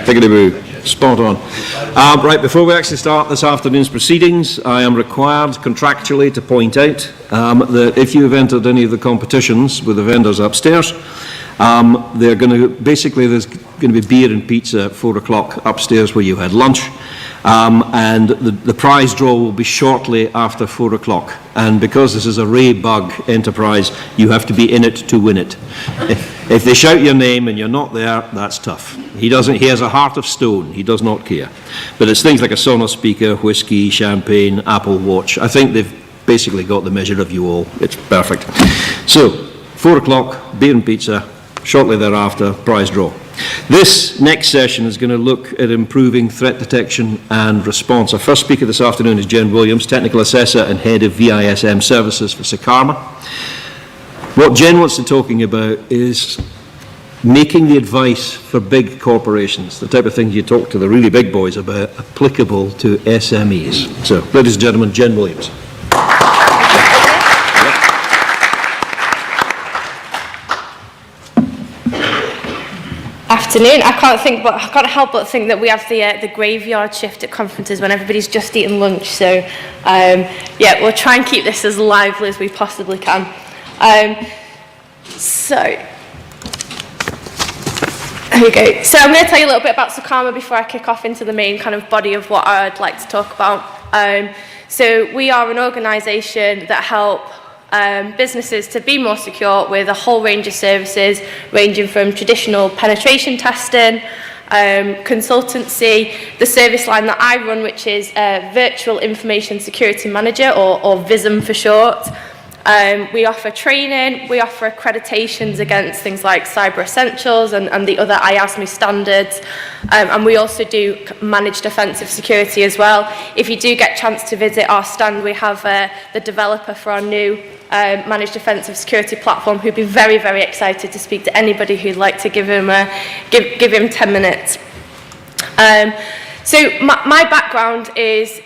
Tickety-boo. Spot on. Right, before we actually start this afternoon's proceedings, I am required contractually to point out that if you have entered any of the competitions with the vendors upstairs, they're going to, basically there's going to be beer and pizza at 4 o'clock upstairs where you had lunch. And the prize draw will be shortly after 4 o'clock. And because this is a Ray Bug enterprise, you have to be in it to win it. If they shout your name and you're not there, that's tough. He has a heart of stone. He does not care. But it's things like a Sonos speaker, whiskey, champagne, Apple Watch. I think they've basically got the measure of you all. It's perfect. So, 4 o'clock, beer and pizza. Shortly thereafter, prize draw. This next session is going to look at improving threat detection and response. Our first speaker this afternoon is Jen Williams, Technical Assessor and Head of VISM Services for Secarma. What Jen wants to talking about is making the advice for big corporations, the type of things you talk to the really big boys about, applicable to SMEs. So, ladies and gentlemen, Jen Williams. Afternoon. I can't help but think that we have the graveyard shift at conferences when everybody's just eaten lunch. So, yeah, we'll try and keep this as lively as we possibly can. So, there we go. So I'm going to tell you a little bit about Sakama before I kick off into the main kind of body of what I'd like to talk about. So we are an organisation that help businesses to be more secure with a whole range of services ranging from traditional penetration testing, consultancy, the service line that I run, which is Virtual Information Security Manager, or VISM for short. We offer training, we offer accreditations against things like Cyber Essentials and the other IASME standards, and we also do managed offensive security as well. If you do get a chance to visit our stand, we have the developer for our new managed offensive security platform who'd be very, very excited to speak to anybody who'd like to give him 10 minutes. So my background is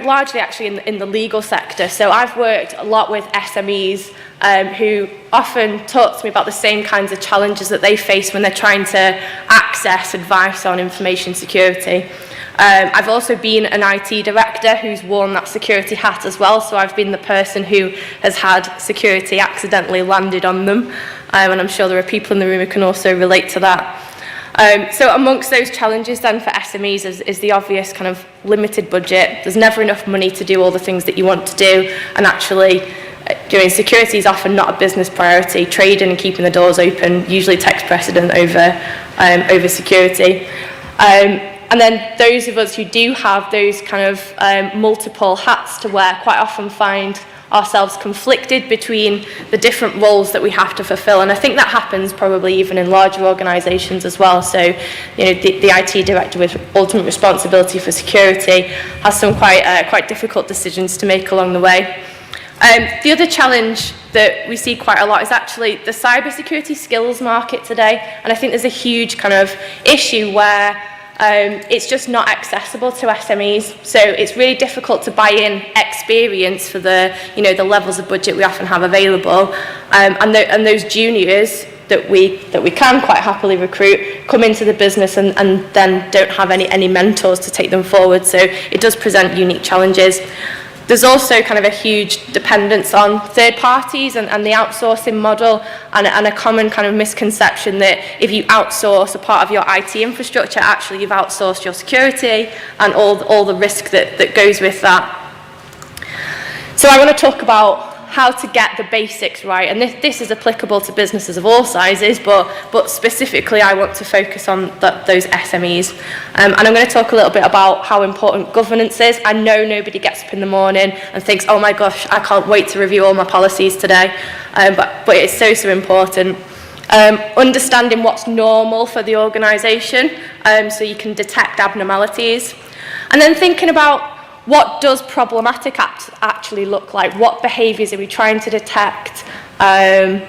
largely actually in the legal sector. So I've worked a lot with SMEs who often talk to me about the same kinds of challenges that they face when they're trying to access advice on information security. I've also been an IT director who's worn that security hat as well, so I've been the person who has had security accidentally landed on them, and I'm sure there are people in the room who can also relate to that. So amongst those challenges then for SMEs is the obvious kind of limited budget. There's never enough money to do all the things that you want to do, and actually doing security is often not a business priority. Trading and keeping the doors open usually takes precedent over security. And then those of us who do have those kind of multiple hats to wear quite often find ourselves conflicted between the different roles that we have to fulfill, and I think that happens probably even in larger organisations as well. So, you know, the IT director with ultimate responsibility for security has some quite difficult decisions to make along the way. The other challenge that we see quite a lot is actually the cybersecurity skills market today, and I think there's a huge kind of issue where it's just not accessible to SMEs, so it's really difficult to buy in experience for the levels of budget we often have available, and those juniors that we can quite happily recruit come into the business and then don't have any mentors to take them forward. So it does present unique challenges. There's also kind of a huge dependence on third parties and the outsourcing model, and a common kind of misconception that if you outsource a part of your IT infrastructure, actually you've outsourced your security and all the risk that goes with that. So I want to talk about how to get the basics right, and this is applicable to businesses of all sizes, but specifically I want to focus on those SMEs, and I'm going to talk a little bit about how important governance is. I know nobody gets up in the morning and thinks, oh my gosh, I can't wait to review all my policies today, but it's so important. Understanding what's normal for the organisation, so you can detect abnormalities, and then thinking about what does problematic actually look like? What behaviours are we trying to detect? And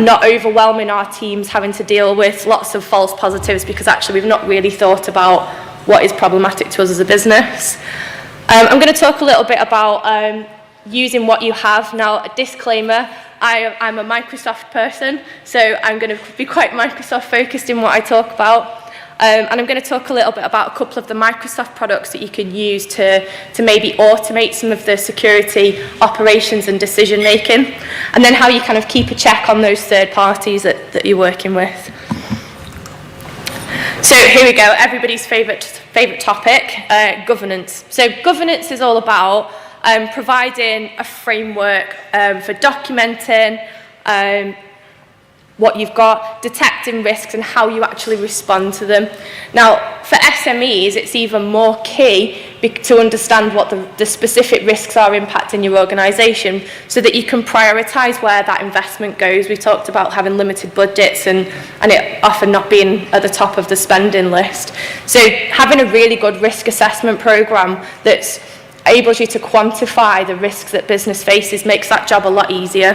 not overwhelming our teams having to deal with lots of false positives, because actually we've not really thought about what is problematic to us as a business. I'm going to talk a little bit about using what you have. Now, a disclaimer, I'm a Microsoft person, so I'm going to be quite Microsoft focused in what I talk about. And I'm going to talk a little bit about a couple of the Microsoft products that you can use to maybe automate some of the security operations and decision making, and then how you kind of keep a check on those third parties that you're working with. So here we go, everybody's favourite topic, governance. So governance is all about providing a framework for documenting what you've got, detecting risks and how you actually respond to them. Now, for SMEs, it's even more key to understand what the specific risks are impacting your organisation so that you can prioritise where that investment goes. We talked about having limited budgets and it often not being at the top of the spending list. So having a really good risk assessment programme that's enables you to quantify the risks that business faces makes that job a lot easier.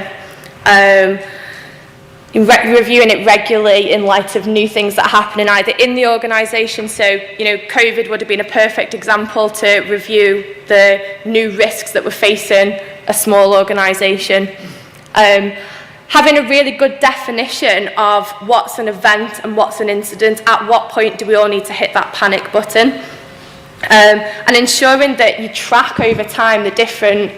Reviewing it regularly in light of new things that are happening either in the organisation. So, you know, COVID would have been a perfect example to review the new risks that were facing a small organisation. Having a really good definition of what's an event and what's an incident, at what point do we all need to hit that panic button. And ensuring that you track over time the different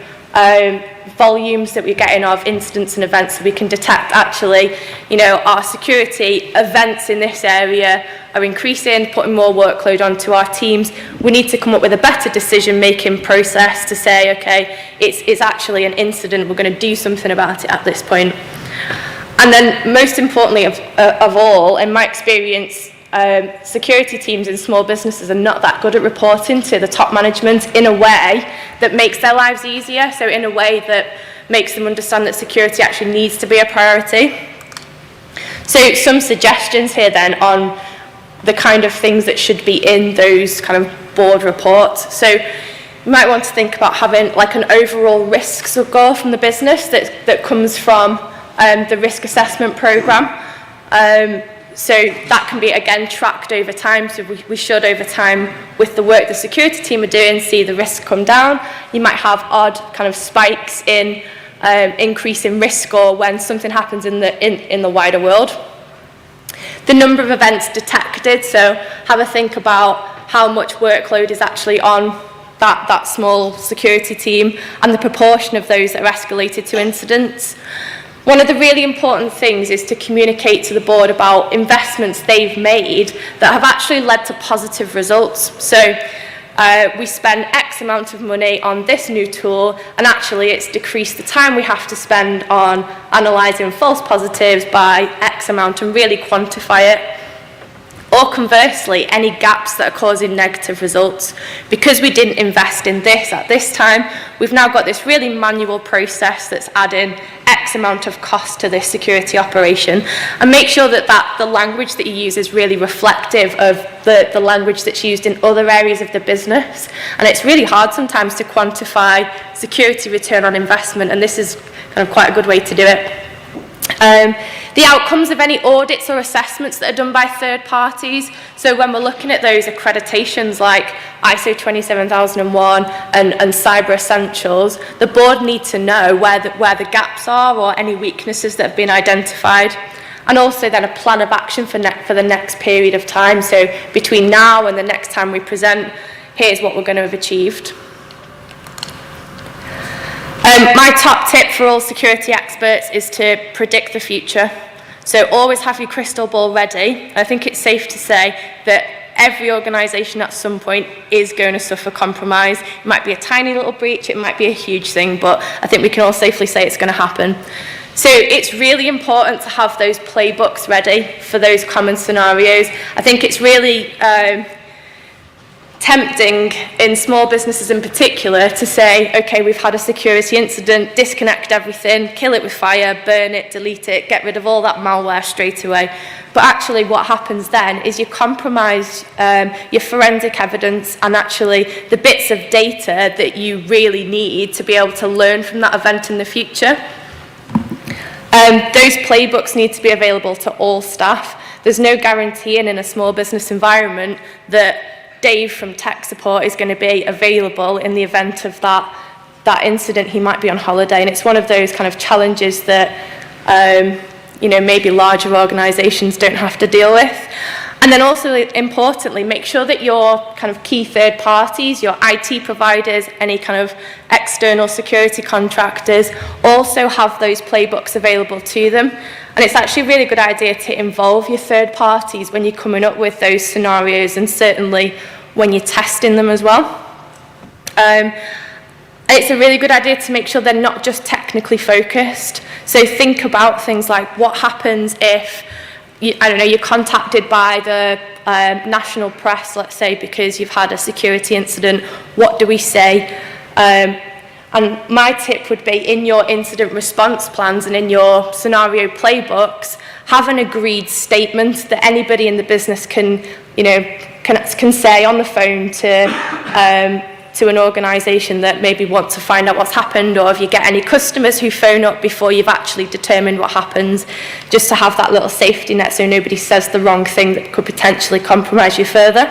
volumes that we're getting of incidents and events so we can detect actually, you know, our security events in this area are increasing, putting more workload onto our teams. We need to come up with a better decision-making process to say, okay, it's actually an incident, we're going to do something about it at this point. And then most importantly of all, in my experience, security teams in small businesses are not that good at reporting to the top management in a way that makes their lives easier, so in a way that makes them understand that security actually needs to be a priority. So some suggestions here then on the kind of things that should be in those kind of board reports. So you might want to think about having like an overall risk score from the business that comes from the risk assessment programme. So that can be, again, tracked over time. So we should, over time, with the work the security team are doing, see the risk come down. You might have odd kind of spikes in increase in risk score when something happens in the wider world. The number of events detected, so have a think about how much workload is actually on that small security team and the proportion of those that are escalated to incidents. One of the really important things is to communicate to the board about investments they've made that have actually led to positive results. So we spend X amount of money on this new tool and actually it's decreased the time we have to spend on analysing false positives by X amount and really quantify it. Or conversely, any gaps that are causing negative results. Because we didn't invest in this at this time, we've now got this really manual process that's adding X amount of cost to this security operation. And make sure that the language that you use is really reflective of the language that's used in other areas of the business. And it's really hard sometimes to quantify security return on investment, and this is kind of quite a good way to do it. The outcomes of any audits or assessments that are done by third parties. So when we're looking at those accreditations like ISO 27001 and Cyber Essentials, the board needs to know where the gaps are or any weaknesses that have been identified. And also then a plan of action for the next period of time. So between now and the next time we present, here's what we're going to have achieved. My top tip for all security experts is to predict the future. So always have your crystal ball ready. I think it's safe to say that every organisation at some point is going to suffer compromise. It might be a tiny little breach, it might be a huge thing, but I think we can all safely say it's going to happen. So it's really important to have those playbooks ready for those common scenarios. I think it's really tempting in small businesses in particular to say, okay, we've had a security incident, disconnect everything, kill it with fire, burn it, delete it, get rid of all that malware straight away. But actually what happens then is you compromise your forensic evidence and actually the bits of data that you really need to be able to learn from that event in the future. Those playbooks need to be available to all staff. There's no guaranteeing in a small business environment that Dave from tech support is going to be available in the event of that incident. He might be on holiday, and it's one of those kind of challenges that maybe larger organisations don't have to deal with. And then also, importantly, make sure that your kind of key third parties, your IT providers, any kind of external security contractors, also have those playbooks available to them. And it's actually a really good idea to involve your third parties when you're coming up with those scenarios, and certainly when you're testing them as well. It's a really good idea to make sure they're not just technically focused. So think about things like what happens if, you're contacted by the national press, let's say, because you've had a security incident. What do we say? And my tip would be, in your incident response plans and in your scenario playbooks, have an agreed statement that anybody in the business can say on the phone to an organisation that maybe want to find out what's happened, or if you get any customers who phone up before you've actually determined what happens, just to have that little safety net so nobody says the wrong thing that could potentially compromise you further.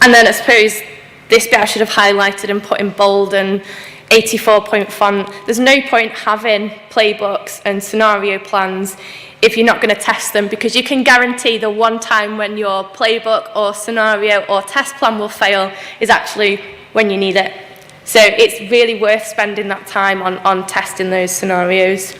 And then I suppose this bit I should have highlighted and put in bold and 84-point font. There's no point having playbooks and scenario plans if you're not going to test them, because you can guarantee the one time when your playbook or scenario or test plan will fail is actually when you need it. So it's really worth spending that time on testing those scenarios.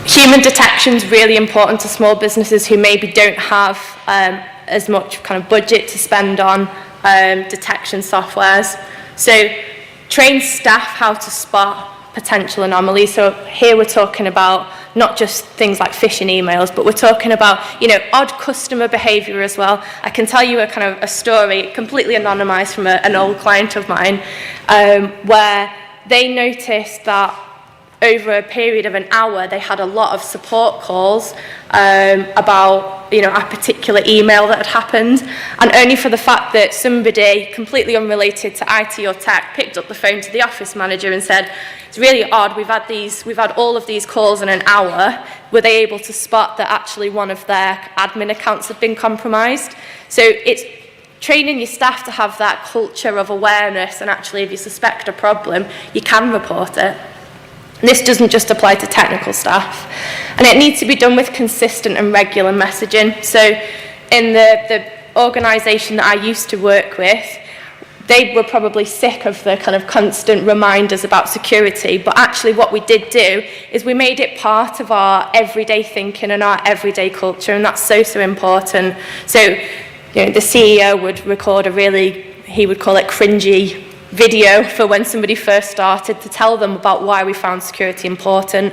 Human detection is really important to small businesses who maybe don't have as much kind of budget to spend on detection softwares. So train staff how to spot potential anomalies. So here we're talking about not just things like phishing emails, but we're talking about, odd customer behaviour as well. I can tell you a story, completely anonymised, from an old client of mine, where they noticed that over a period of an hour, they had a lot of support calls about a particular email that had happened, and only for the fact that somebody completely unrelated to IT or tech picked up the phone to the office manager and said, "It's really odd. We've had all of these calls in an hour." Were they able to spot that actually one of their admin accounts had been compromised? So it's training your staff to have that culture of awareness, and actually, if you suspect a problem, you can report it. This doesn't just apply to technical staff, and it needs to be done with consistent and regular messaging. So in the organisation that I used to work with, they were probably sick of the kind of constant reminders about security, but actually what we did do is we made it part of our everyday thinking and our everyday culture, and that's so important. So the CEO would record he would call it cringy video for when somebody first started, to tell them about why we found security important.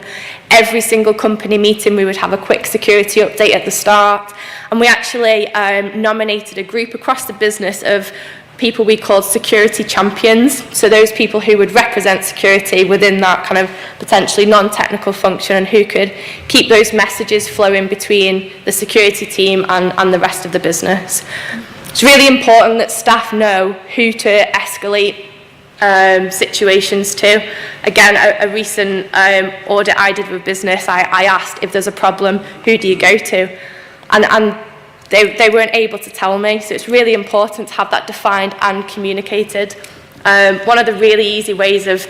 Every single company meeting, we would have a quick security update at the start, and we actually nominated a group across the business of people we called security champions, so those people who would represent security within that kind of potentially non-technical function, and who could keep those messages flowing between the security team and the rest of the business. It's really important that staff know who to escalate situations to. Again, a recent audit I did with business, I asked, if there's a problem, who do you go to? And they weren't able to tell me, so it's really important to have that defined and communicated. One of the really easy ways of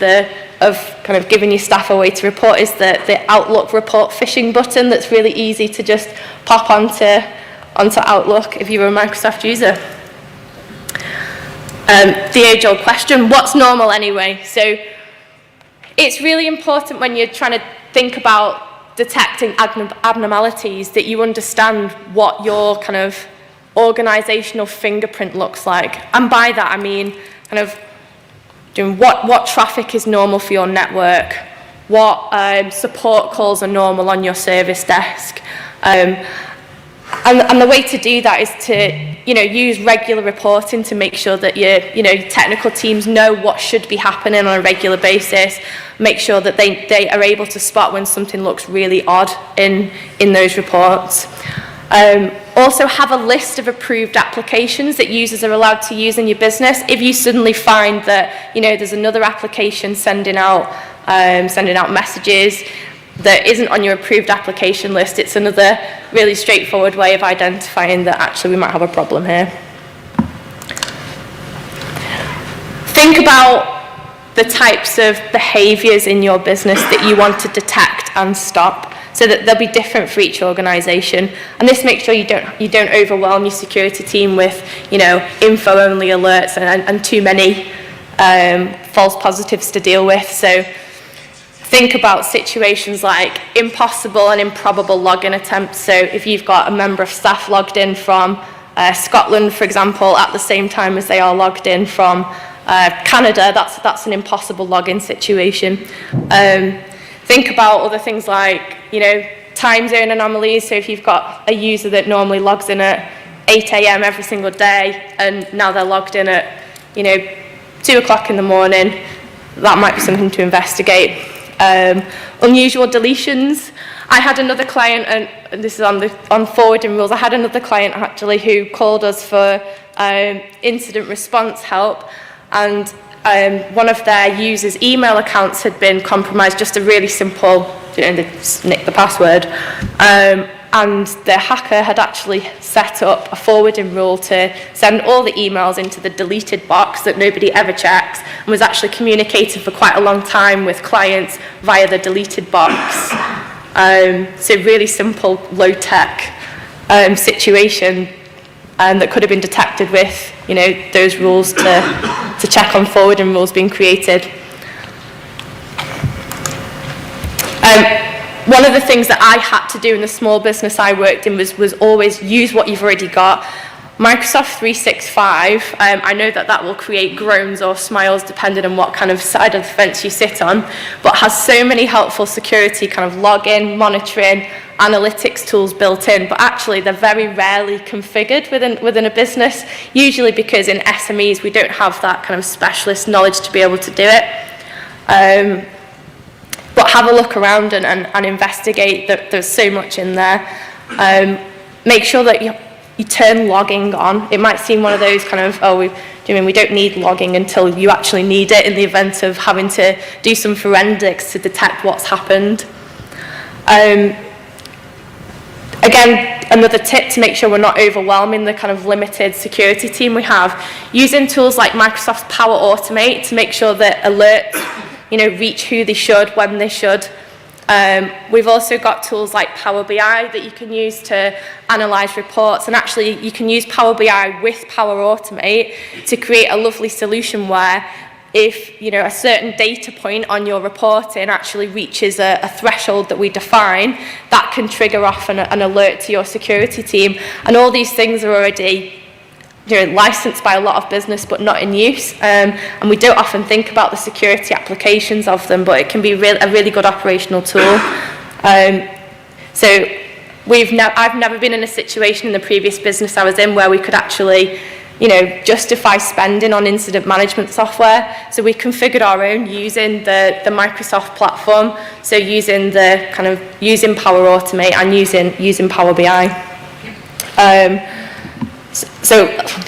kind of giving your staff a way to report is the Outlook report phishing button that's really easy to just pop onto Outlook if you're a Microsoft user. The age-old question, what's normal anyway? So it's really important when you're trying to think about detecting abnormalities that you understand what your kind of organisational fingerprint looks like. And by that I mean kind of doing what traffic is normal for your network, what support calls are normal on your service desk. And the way to do that is to use regular reporting to make sure that your technical teams know what should be happening on a regular basis. Make sure that they are able to spot when something looks really odd in those reports. Also have a list of approved applications that users are allowed to use in your business. If you suddenly find that there's another application sending out messages that isn't on your approved application list, it's another really straightforward way of identifying that actually we might have a problem here. Think about the types of behaviours in your business that you want to detect and stop. So so that they'll be different for each organisation. And this makes sure you don't overwhelm your security team with, you know, info-only alerts and too many false positives to deal with. So think about situations like impossible and improbable login attempts. So if you've got a member of staff logged in from Scotland, for example, at the same time as they are logged in from Canada, that's an impossible login situation. Think about other things like, you know, time zone anomalies. So if you've got a user that normally logs in at 8 a.m. every single day, and now they're logged in at, you know, 2 o'clock in the morning, that might be something to investigate. Unusual deletions. I had another client, and this is on forwarding rules, I had another client actually who called us for incident response help, and one of their users' email accounts had been compromised, just a really simple, you know, they nicked the password, and the hacker had actually set up a forwarding rule to send all the emails into the deleted box that nobody ever checks, and was actually communicating for quite a long time with clients via the deleted box. So really simple, low-tech situation that could have been detected with, you know, those rules to check on forwarding rules being created. One of the things that I had to do in the small business I worked in was always use what you've already got. Microsoft 365, I know that will create groans or smiles depending on what kind of side of the fence you sit on, but has so many helpful security kind of login, monitoring, analytics tools built in, but actually they're very rarely configured within a business, usually because in SMEs we don't have that kind of specialist knowledge to be able to do it. But have a look around and investigate, that there's so much in there. Make sure that you turn logging on. It might seem one of those kind of, we don't need logging until you actually need it in the event of having to do some forensics to detect what's happened. Again, another tip to make sure we're not overwhelming the kind of limited security team we have, using tools like Microsoft's Power Automate to make sure that alerts, you know, reach who they should, when they should. We've also got tools like Power BI that you can use to analyse reports, and actually you can use Power BI with Power Automate to create a lovely solution where if, you know, a certain data point on your reporting actually reaches a threshold that we define, that can trigger off an alert to your security team. And all these things are already, you know, licensed by a lot of business but not in use, and we don't often think about the security applications of them, but it can be a really good operational tool. So I've never been in a situation in the previous business I was in where we could actually, you know, justify spending on incident management software. So we configured our own using the Microsoft platform, so using Power Automate and using Power BI. So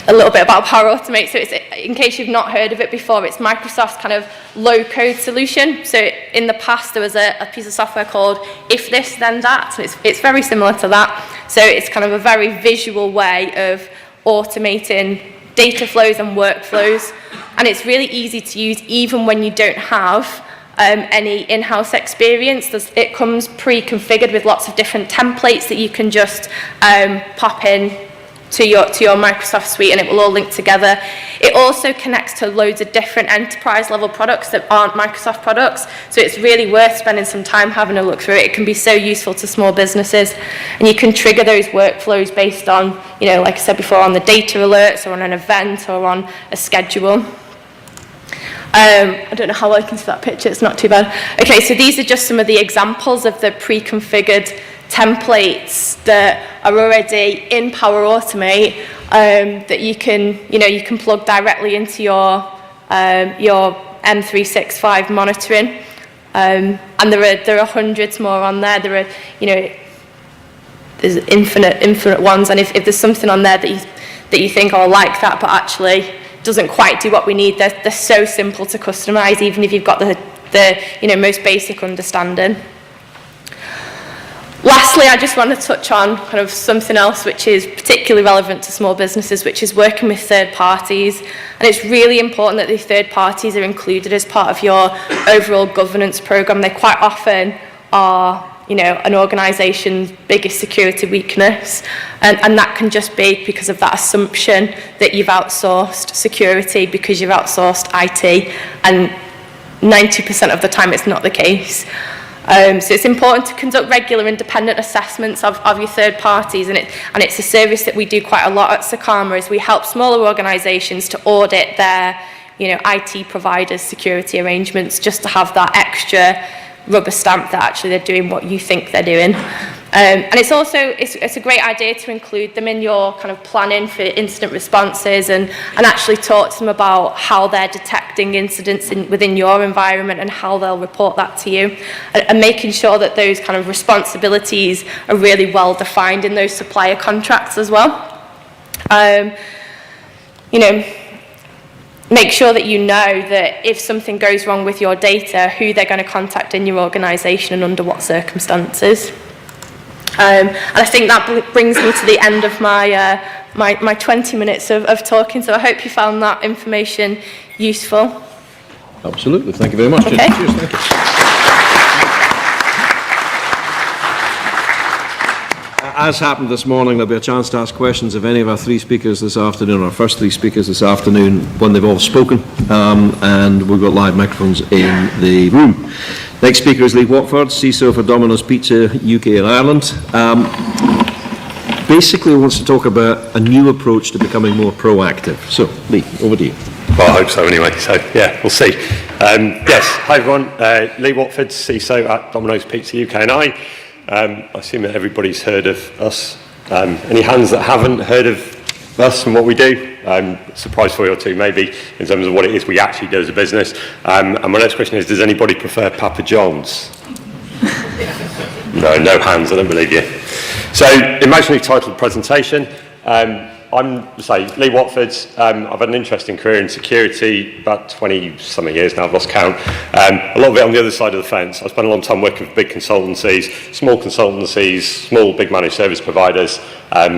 a little bit about Power Automate. So it's, in case you've not heard of it before, it's Microsoft's kind of low-code solution. So in the past, there was a piece of software called If This, Then That. So it's very similar to that. So it's kind of a very visual way of automating data flows and workflows. And it's really easy to use even when you don't have any in-house experience. It comes pre-configured with lots of different templates that you can just pop in to your Microsoft suite, and it will all link together. It also connects to loads of different enterprise level products that aren't Microsoft products, so it's really worth spending some time having a look through it. It can be so useful to small businesses, and you can trigger those workflows based on, you know, like I said before, on the data alerts or on an event or on a schedule. I don't know how well you can see that picture, it's not too bad. Okay, so these are just some of the examples of the pre-configured templates that are already in Power Automate that you can plug directly into your M365 monitoring, and there are hundreds more on there. There are, you know, there's infinite ones, and if there's something on there that you think, oh, I like that, but actually doesn't quite do what we need, they're so simple to customize, even if you've got the most basic understanding. Lastly, I just want to touch on kind of something else which is particularly relevant to small businesses, which is working with third parties. And it's really important that these third parties are included as part of your overall governance program. They quite often are an organisation's biggest security weakness, and that can just be because of that assumption that you've outsourced security because you've outsourced IT, and 90% of the time it's not the case. So it's important to conduct regular independent assessments of your third parties, and it's a service that we do quite a lot at Sakama, is we help smaller organisations to audit their IT providers' security arrangements, just to have that extra rubber stamp that actually they're doing what you think they're doing. And it's also, it's a great idea to include them in your kind of planning for incident responses, and actually talk to them about how they're detecting incidents within your environment and how they'll report that to you, and making sure that those kind of responsibilities are really well defined in those supplier contracts as well. Make sure that you know that if something goes wrong with your data, who they're going to contact in your organisation and under what circumstances. And I think that brings me to the end of my 20 minutes of talking, so I hope you found that information useful. Absolutely, thank you very much. Okay. Cheers, thank you. As happened this morning, there'll be a chance to ask questions of any of our three speakers this afternoon, our first three speakers this afternoon, when they've all spoken, and we've got live microphones in the room. Next speaker is Lee Whatford, CISO for Domino's Pizza, UK and Ireland. Basically wants to talk about a new approach to becoming more proactive. So, Lee, over to you. Well, I hope so anyway, so yeah, we'll see. Yes, hi everyone, Lee Whatford, CISO at Domino's Pizza, UK&I. I assume that everybody's heard of us. Any hands that haven't heard of us and what we do? Surprise for you or two maybe, in terms of what it is we actually do as a business. And my next question is, does anybody prefer Papa John's? No hands, I don't believe you. So, emotionally titled presentation. I'm, Lee Whatford. I've had an interesting career in security, about 20-something years now, I've lost count. A lot of it on the other side of the fence. I spent a long time working with big consultancies, small, big managed service providers,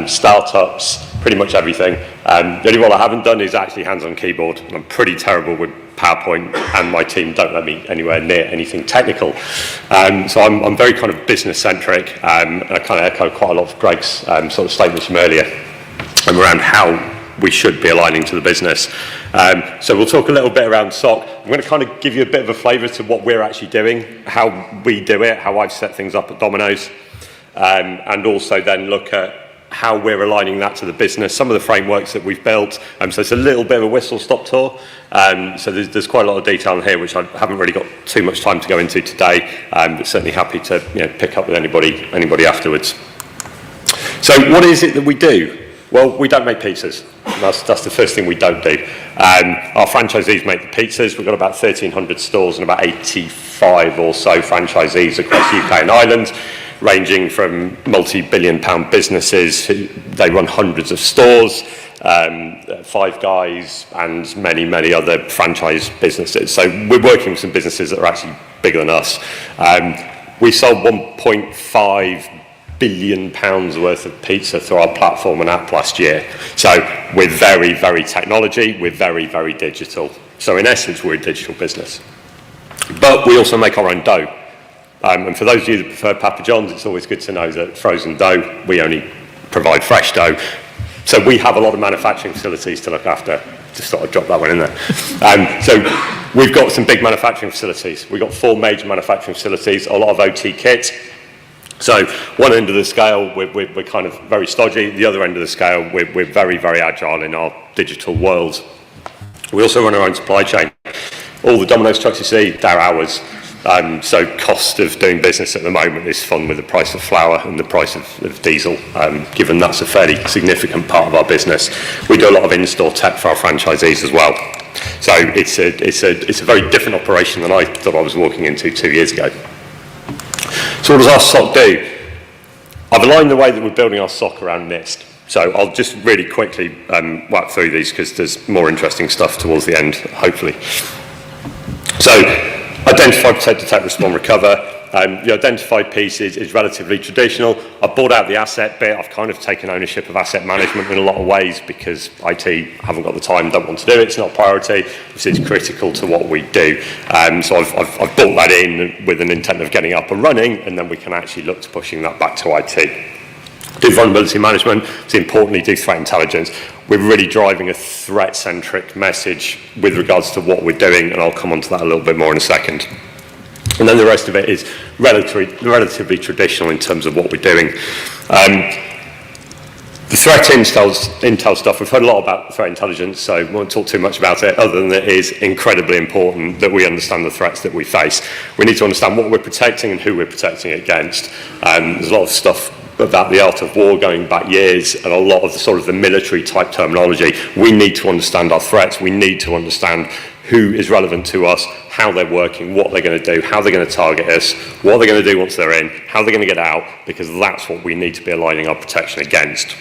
startups, pretty much everything. The only one I haven't done is actually hands-on keyboard. I'm pretty terrible with PowerPoint, and my team don't let me anywhere near anything technical. So I'm very kind of business-centric, and I kind of echo quite a lot of Greg's sort of statements from earlier, around how we should be aligning to the business. So we'll talk a little bit around SOC. I'm going to kind of give you a bit of a flavour to what we're actually doing, how we do it, how I've set things up at Domino's, and also then look at how we're aligning that to the business, some of the frameworks that we've built. So it's a little bit of a whistle-stop tour. So there's quite a lot of detail in here, which I haven't really got too much time to go into today, but certainly happy to pick up with anybody afterwards. So what is it that we do? Well, we don't make pizzas. That's the first thing we don't do. Our franchisees make the pizzas. We've got about 1,300 stores and about 85 or so franchisees across UK and Ireland, ranging from multi-billion-pound businesses. They run hundreds of stores, Five Guys, and many other franchise businesses. So we're working with some businesses that are actually bigger than us. We sold 1.5 billion pounds worth of pizza through our platform and app last year. So we're very technology, we're very digital. So in essence, we're a digital business. But we also make our own dough. And for those of you that prefer Papa John's, it's always good to know that frozen dough, we only provide fresh dough. So we have a lot of manufacturing facilities to look after. Just thought I'd drop that one in there. So we've got some big manufacturing facilities. We've got 4 major manufacturing facilities, a lot of OT kit. So one end of the scale, we're kind of very stodgy. The other end of the scale, we're very agile in our digital world. We also run our own supply chain. All the Domino's trucks you see, they're ours. So cost of doing business at the moment is fun with the price of flour and the price of diesel, given that's a fairly significant part of our business. We do a lot of in-store tech for our franchisees as well. So it's a very different operation than I thought I was walking into 2 years ago. So what does our SOC do? I've aligned the way that we're building our SOC around NIST. So I'll just really quickly whack through these because there's more interesting stuff towards the end, hopefully. So identify, protect, detect, respond, recover. The identified piece is relatively traditional. I've bought out the asset bit. I've kind of taken ownership of asset management in a lot of ways because IT haven't got the time, don't want to do it. It's not a priority. This is critical to what we do. So I've brought that in with an intent of getting up and running, and then we can actually look to pushing that back to IT. Do vulnerability management, so importantly do threat intelligence. We're really driving a threat-centric message with regards to what we're doing, and I'll come on to that a little bit more in a second. And then the rest of it is relatively traditional in terms of what we're doing. The threat intel stuff, we've heard a lot about threat intelligence, so I won't talk too much about it, other than it is incredibly important that we understand the threats that we face. We need to understand what we're protecting and who we're protecting against. There's a lot of stuff about the art of war going back years, and a lot of the sort of the military type terminology. We need to understand our threats. We need to understand who is relevant to us, how they're working, what they're going to do, how they're going to target us, what they're going to do once they're in, how they're going to get out, because that's what we need to be aligning our protection against.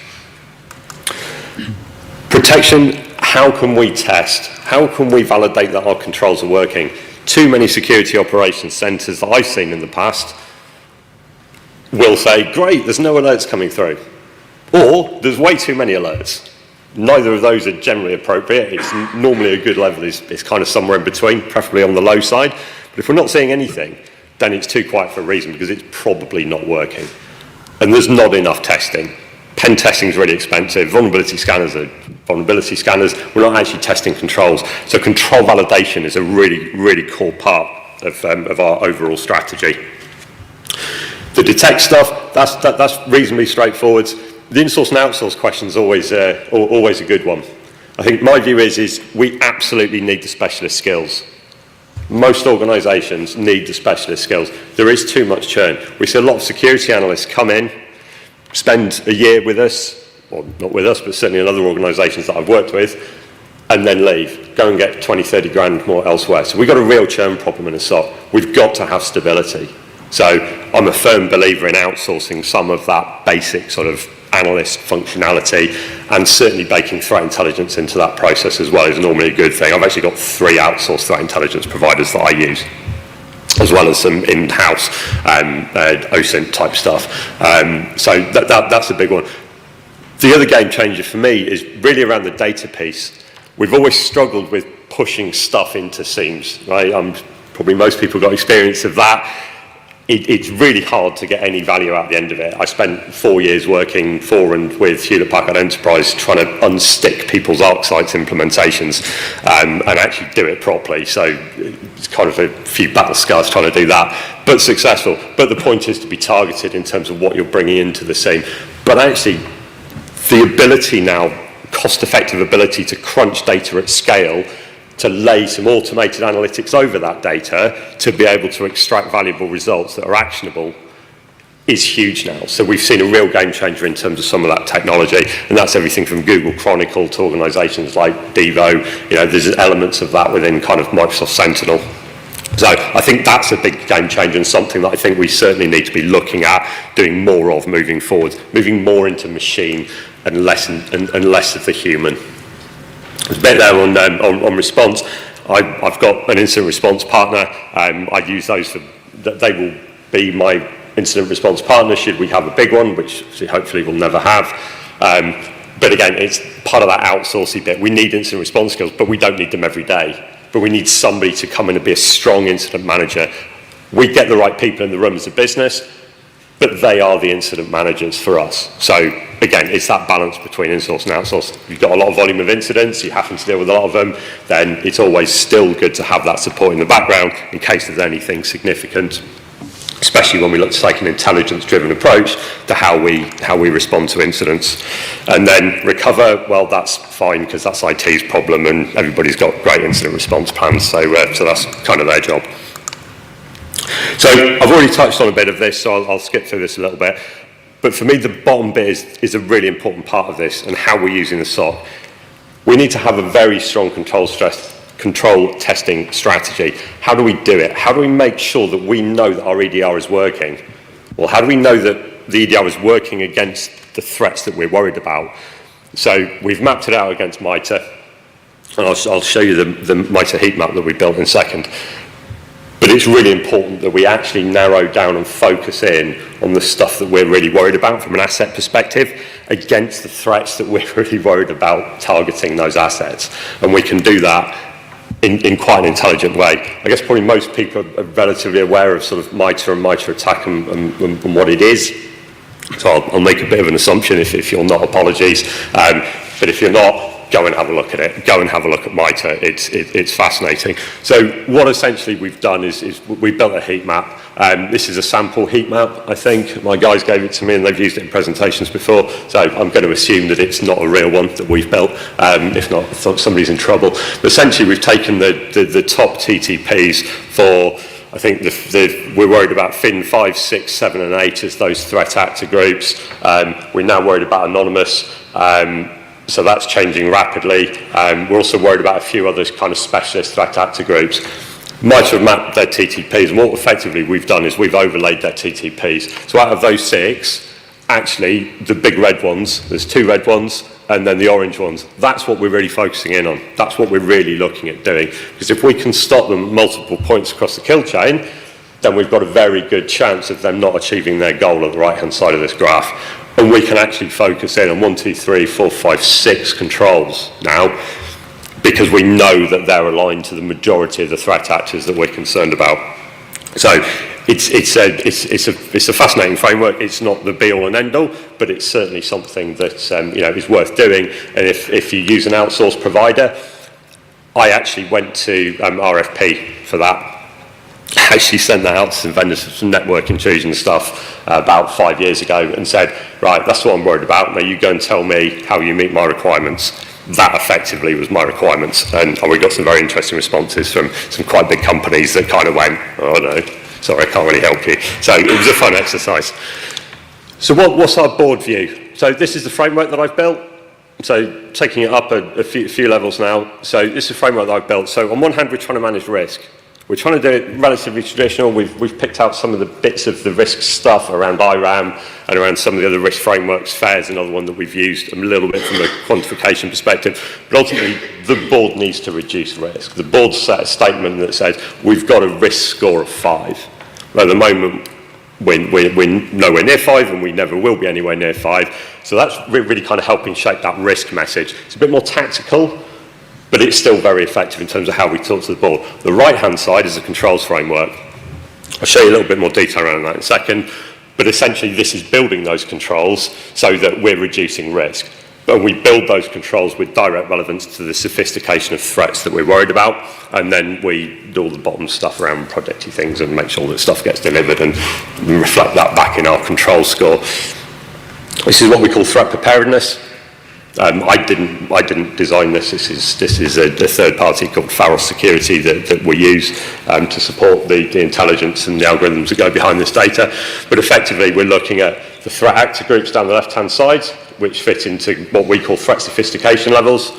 Protection, how can we test? How can we validate that our controls are working? Too many security operations centres that I've seen in the past will say, great, there's no alerts coming through. Or, there's way too many alerts. Neither of those are generally appropriate. It's normally a good level, it's kind of somewhere in between, preferably on the low side. But if we're not seeing anything, then it's too quiet for a reason, because it's probably not working. And there's not enough testing. Pen testing is really expensive. Vulnerability scanners are vulnerability scanners. We're not actually testing controls. So control validation is a really, really core part of our overall strategy. The detect stuff, that's reasonably straightforward. The insource and outsource question is always a good one. I think my view is we absolutely need the specialist skills. Most organisations need the specialist skills. There is too much churn. We see a lot of security analysts come in, spend a year with us, or not with us, but certainly in other organisations that I've worked with, and then leave, go and get 20, 30 grand more elsewhere. So we've got a real churn problem in a SOC. We've got to have stability. So I'm a firm believer in outsourcing some of that basic sort of analyst functionality, and certainly baking threat intelligence into that process as well is normally a good thing. I've actually got 3 outsourced threat intelligence providers that I use, as well as some in-house OSINT type stuff. So that's a big one. The other game changer for me is really around the data piece. We've always struggled with pushing stuff into seams, right? Probably most people got experience of that. It's really hard to get any value out the end of it. I spent 4 years working for and with Hewlett-Packard Enterprise trying to unstick people's ArcSites implementations and actually do it properly. So it's kind of a few battle scars trying to do that, but successful. But the point is to be targeted in terms of what you're bringing into the scene. But actually, the ability now, cost-effective ability to crunch data at scale, to lay some automated analytics over that data to be able to extract valuable results that are actionable is huge now. So we've seen a real game changer in terms of some of that technology, and that's everything from Google Chronicle to organisations like Devo. There's elements of that within kind of Microsoft Sentinel. So I think that's a big game changer and something that I think we certainly need to be looking at doing more of moving forward, moving more into machine and less of the human. There's a bit there on response. I've got an incident response partner. I use those they will be my incident response partner should we have a big one, which hopefully we'll never have. But again, it's part of that outsourcing bit. We need incident response skills, but we don't need them every day. But we need somebody to come in and be a strong incident manager. We get the right people in the room as a business, but they are the incident managers for us. So again, it's that balance between insource and outsource. You've got a lot of volume of incidents, you happen to deal with a lot of them, then it's always still good to have that support in the background in case there's anything significant, especially when we look to take an intelligence-driven approach to how we respond to incidents. And then recover, well, that's fine because that's IT's problem and everybody's got great incident response plans, so that's kind of their job. So I've already touched on a bit of this, so I'll skip through this a little bit. But for me, the bottom bit is a really important part of this and how we're using the SOC. We need to have a very strong control testing strategy. How do we do it? How do we make sure that we know that our EDR is working? Well, how do we know that the EDR is working against the threats that we're worried about? So we've mapped it out against MITRE, and I'll show you the MITRE heat map that we built in a second. But it's really important that we actually narrow down and focus in on the stuff that we're really worried about from an asset perspective against the threats that we're really worried about targeting those assets. And we can do that in quite an intelligent way. I guess probably most people are relatively aware of sort of MITRE and MITRE ATT&CK and what it is. So I'll make a bit of an assumption if you're not, apologies. But if you're not, go and have a look at it. Go and have a look at MITRE. It's fascinating. So what essentially we've done is we built a heat map. This is a sample heat map, I think. My guys gave it to me and they've used it in presentations before. So I'm going to assume that it's not a real one that we've built. If not, somebody's in trouble. But essentially we've taken the top TTPs for, I think we're worried about FIN 5, 6, 7 and 8 as those threat actor groups. We're now worried about anonymous. So that's changing rapidly. We're also worried about a few other kind of specialist threat actor groups. MITRE have mapped their TTPs, and what effectively we've done is we've overlaid their TTPs. So out of those 6, actually, the big red ones, there's 2 red ones, and then the orange ones. That's what we're really focusing in on. That's what we're really looking at doing. Because if we can stop them at multiple points across the kill chain, then we've got a very good chance of them not achieving their goal at the right-hand side of this graph. And we can actually focus in on 1, 2, 3, 4, 5, 6 controls now, because we know that they're aligned to the majority of the threat actors that we're concerned about. So it's a fascinating framework. It's not the be-all and end-all, but it's certainly something that is worth doing. And if you use an outsourced provider, I actually went to RFP for that. I actually sent that out to some vendors for some network intrusion stuff about 5 years ago and said, right, that's what I'm worried about. Now you go and tell me how you meet my requirements. That effectively was my requirements. And we got some very interesting responses from some quite big companies that kind of went, oh no, sorry, I can't really help you. So it was a fun exercise. So what's our board view? So this is the framework that I've built. So taking it up a few levels now. So this is a framework that I've built. So on one hand, we're trying to manage risk. We're trying to do it relatively traditional. We've picked out some of the bits of the risk stuff around IRAM and around some of the other risk frameworks. Faye is another one that we've used a little bit from a quantification perspective. But ultimately, the board needs to reduce risk. The board set a statement that says we've got a risk score of 5. Well, at the moment, we're nowhere near 5 and we never will be anywhere near 5. So that's really kind of helping shape that risk message. It's a bit more tactical, but it's still very effective in terms of how we talk to the board. The right-hand side is a controls framework. I'll show you a little bit more detail around that in a second, but essentially this is building those controls so that we're reducing risk. But we build those controls with direct relevance to the sophistication of threats that we're worried about, and then we do all the bottom stuff around projecty things and make sure that stuff gets delivered and reflect that back in our control score. This is what we call threat preparedness. I didn't design this. This is a third party called Farrell Security that we use to support the intelligence and the algorithms that go behind this data. But effectively, we're looking at the threat actor groups down the left-hand side, which fit into what we call threat sophistication levels.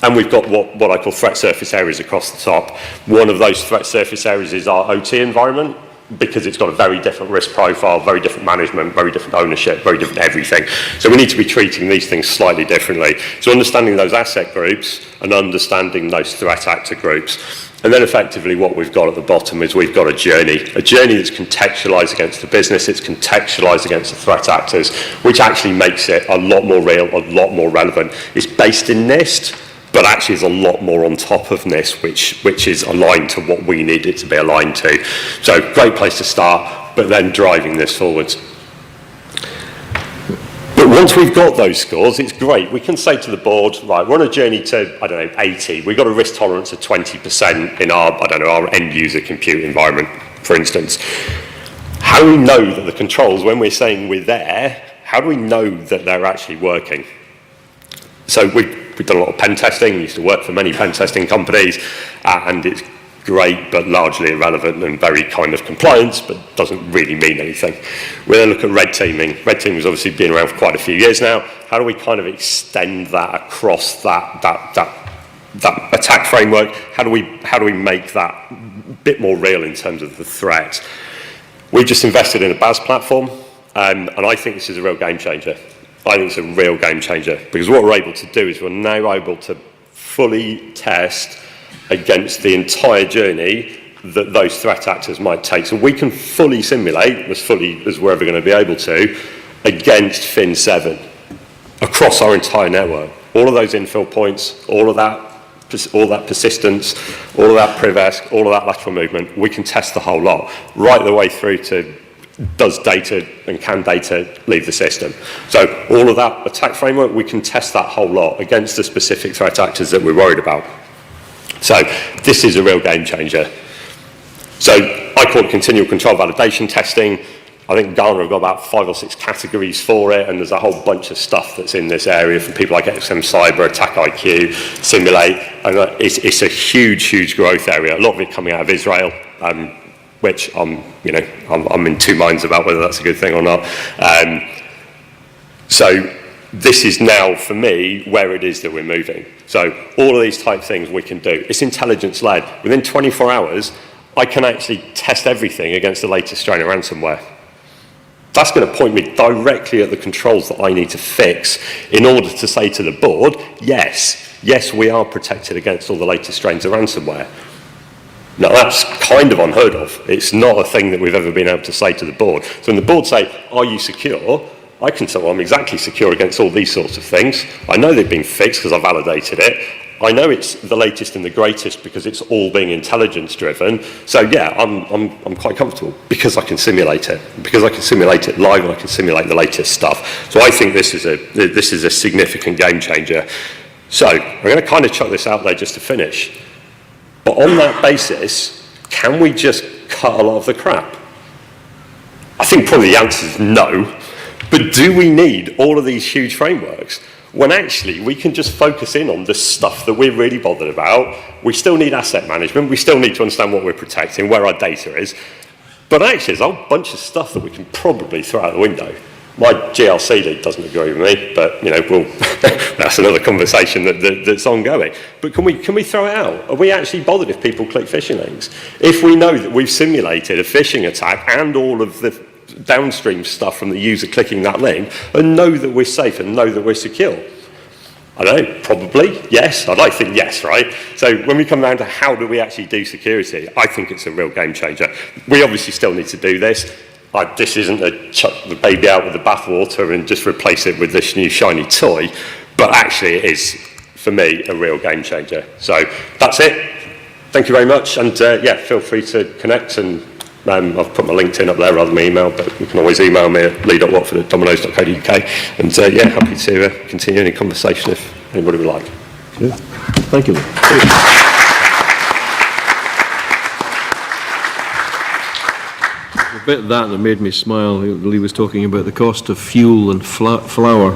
And we've got what I call threat surface areas across the top. One of those threat surface areas is our OT environment, because it's got a very different risk profile, very different management, very different ownership, very different everything. So we need to be treating these things slightly differently. So understanding those asset groups and understanding those threat actor groups. And then effectively what we've got at the bottom is we've got a journey that's contextualized against the business, it's contextualized against the threat actors, which actually makes it a lot more real, a lot more relevant. It's based in NIST, but actually is a lot more on top of NIST, which is aligned to what we need it to be aligned to. So great place to start, but then driving this forwards. But once we've got those scores, it's great. We can say to the board, right, we're on a journey to, 80. We've got a risk tolerance of 20% in our end user compute environment, for instance. How do we know that the controls, when we're saying we're there, how do we know that they're actually working? So we've done a lot of pen testing. We used to work for many pen testing companies, and it's great but largely irrelevant and very kind of compliance, but doesn't really mean anything. We then look at red teaming. Red teaming has obviously been around for quite a few years now. How do we kind of extend that across that attack framework? How do we make that a bit more real in terms of the threat? We've just invested in a BAS platform, and I think this is a real game changer. I think it's a real game changer, because what we're able to do is we're now able to fully test against the entire journey that those threat actors might take. So we can fully simulate, as fully as we're ever going to be able to, against FIN7 across our entire network. All of those infill points, all of that persistence, all of that priv-esque, all of that lateral movement, we can test the whole lot, right the way through to does data and can data leave the system. So all of that attack framework, we can test that whole lot against the specific threat actors that we're worried about. So this is a real game changer. So I call it continual control validation testing. I think Gartner have got about 5 or 6 categories for it, and there's a whole bunch of stuff that's in this area from people like XM Cyber, Attack IQ, Simulate, and it's a huge, huge growth area. A lot of it coming out of Israel, which I'm in two minds about whether that's a good thing or not. So this is now, for me, where it is that we're moving. So all of these type things we can do. It's intelligence-led. Within 24 hours, I can actually test everything against the latest strain of ransomware. That's going to point me directly at the controls that I need to fix in order to say to the board, yes, we are protected against all the latest strains of ransomware. Now, that's kind of unheard of. It's not a thing that we've ever been able to say to the board. So when the board say, are you secure? I can say, well, I'm exactly secure against all these sorts of things. I know they've been fixed because I validated it. I know it's the latest and the greatest because it's all being intelligence driven. So yeah, I'm quite comfortable because I can simulate it. Because I can simulate it live and I can simulate the latest stuff. So I think this is a significant game changer. So I'm going to kind of chuck this out there just to finish. But on that basis, can we just cut a lot of the crap? I think probably the answer is no. But do we need all of these huge frameworks? When actually we can just focus in on the stuff that we're really bothered about. We still need asset management. We still need to understand what we're protecting, where our data is. But actually, there's a whole bunch of stuff that we can probably throw out the window. My GLC lead doesn't agree with me, but that's another conversation that's ongoing. But can we throw it out? Are we actually bothered if people click phishing links? If we know that we've simulated a phishing attack and all of the downstream stuff from the user clicking that link, and know that we're safe and know that we're secure? I don't know, probably, yes. I'd like to think yes, right? So when we come down to how do we actually do security, I think it's a real game changer. We obviously still need to do this. This isn't a chuck the baby out with the bathwater and just replace it with this new shiny toy, but actually it is, for me, a real game changer. So that's it. Thank you very much, and feel free to connect, and I've put my LinkedIn up there rather than my email, but you can always email me at lee.watford@dominos.co.uk, and happy to continue any conversation if anybody would like. Yeah. Thank you. A bit of that made me smile. Lee was talking about the cost of fuel and flour.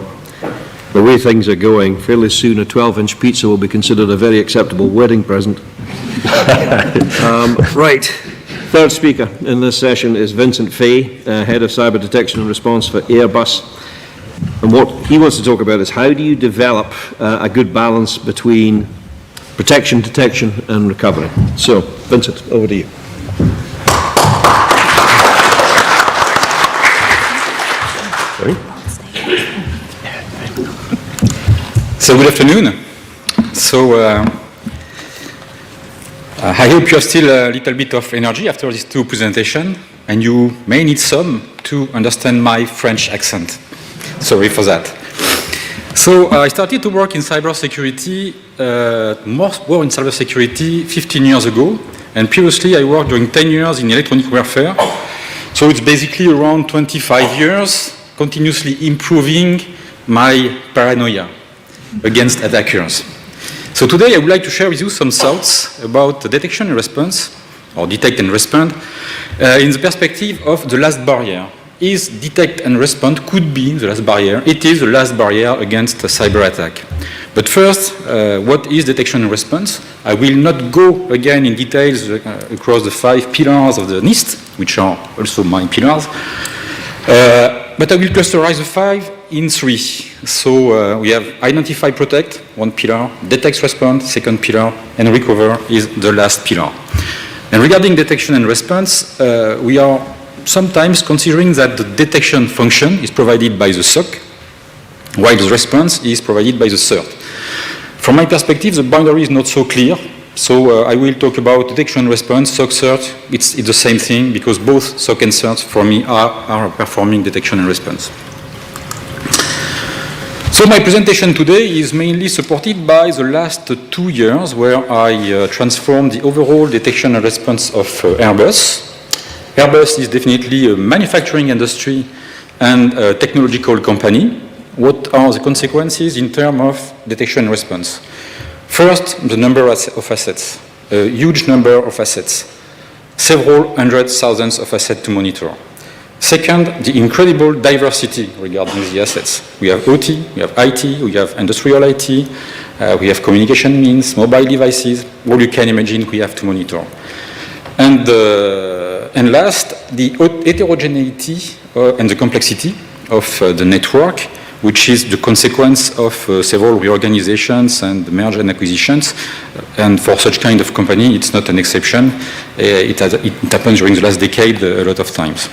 The way things are going, fairly soon a 12-inch pizza will be considered a very acceptable wedding present. Right. Third speaker in this session is Vincent Faye, Head of Cyber Detection and Response for Airbus. And what he wants to talk about is how do you develop a good balance between protection, detection, and recovery. So, Vincent, over to you. Sorry? So, good afternoon. So, I hope you have still a little bit of energy after these two presentations, and you may need some to understand my French accent. Sorry for that. So I started to work in cybersecurity, more in cybersecurity 15 years ago, and previously I worked during 10 years in electronic warfare. So it's basically around 25 years, continuously improving my paranoia against attackers. So today I would like to share with you some thoughts about detection and response, or detect and respond, in the perspective of the last barrier. Is detect and respond could be the last barrier. It is the last barrier against a cyber attack. But first, what is detection and response? I will not go again in details across the 5 pillars of the NIST, which are also my pillars, but I will clusterize the 5 in 3. So we have identify, protect, one pillar, detect, respond, second pillar, and recover is the last pillar. And regarding detection and response, we are sometimes considering that the detection function is provided by the SOC, while the response is provided by the CERT. From my perspective, the boundary is not so clear. So I will talk about detection and response, SOC, CERT. It's the same thing because both SOC and CERT for me are performing detection and response. So my presentation today is mainly supported by the last 2 years where I transformed the overall detection and response of Airbus. Airbus is definitely a manufacturing industry and a technological company. What are the consequences in terms of detection and response? First, the number of assets, a huge number of assets, several hundred thousands of assets to monitor. Second, the incredible diversity regarding the assets. We have OT, we have IT, we have industrial IT, we have communication means, mobile devices, all you can imagine we have to monitor. And last, the heterogeneity and the complexity of the network, which is the consequence of several reorganizations and mergers and acquisitions. And for such kind of company, it's not an exception. It happened during the last decade a lot of times.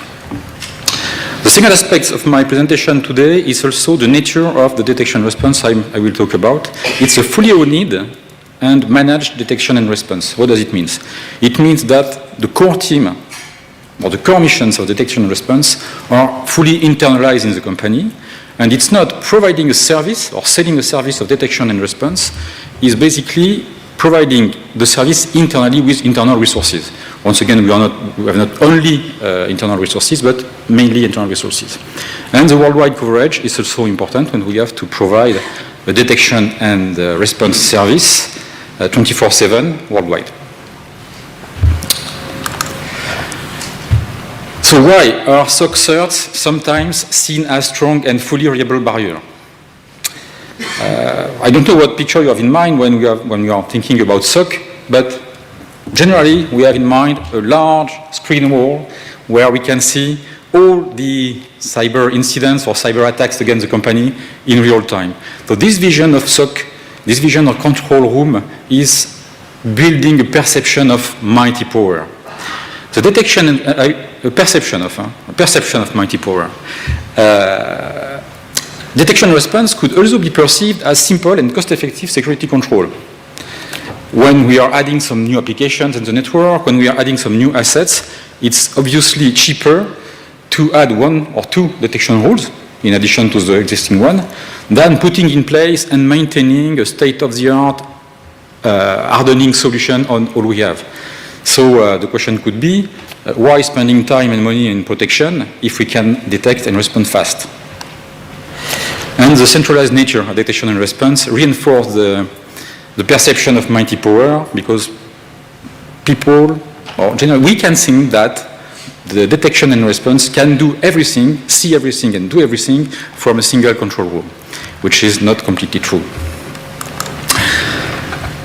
The second aspect of my presentation today is also the nature of the detection response I will talk about. It's a fully owned and managed detection and response. What does it mean? It means that the core team or the core missions of detection and response are fully internalized in the company, and it's not providing a service or selling a service of detection and response. It's basically providing the service internally with internal resources. Once again, we have not only internal resources, but mainly internal resources. And the worldwide coverage is also important when we have to provide a detection and response service 24/7 worldwide. So why are SOC certs sometimes seen as strong and fully reliable barrier? I don't know what picture you have in mind when we are thinking about SOC, but generally we have in mind a large screen wall where we can see all the cyber incidents or cyber attacks against the company in real time. So this vision of SOC, this vision of control room is building a perception of mighty power. The detection and a perception of mighty power. Detection response could also be perceived as simple and cost-effective security control. When we are adding some new applications in the network, when we are adding some new assets, it's obviously cheaper to add 1 or 2 detection rules in addition to the existing one than putting in place and maintaining a state-of-the-art hardening solution on all we have. So the question could be, why spending time and money in protection if we can detect and respond fast? And the centralized nature of detection and response reinforce the perception of mighty power because people, or generally, we can think that the detection and response can do everything, see everything, and do everything from a single control room, which is not completely true.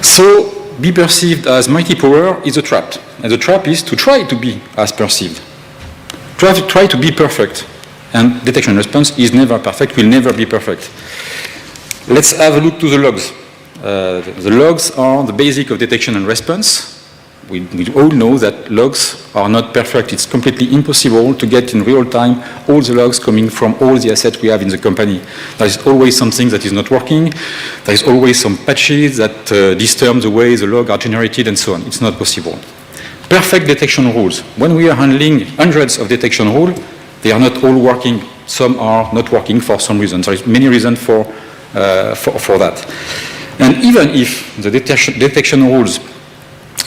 So, be perceived as mighty power is a trap. And the trap is to try to be as perceived. Try to be perfect. And detection and response is never perfect, will never be perfect. Let's have a look to the logs. The logs are the basic of detection and response. We all know that logs are not perfect. It's completely impossible to get in real time all the logs coming from all the assets we have in the company. There is always something that is not working. There is always some patches that disturb the way the logs are generated and so on. It's not possible. Perfect detection rules. When we are handling hundreds of detection rules, they are not all working. Some are not working for some reason. There is many reasons for that. And even if the detection rules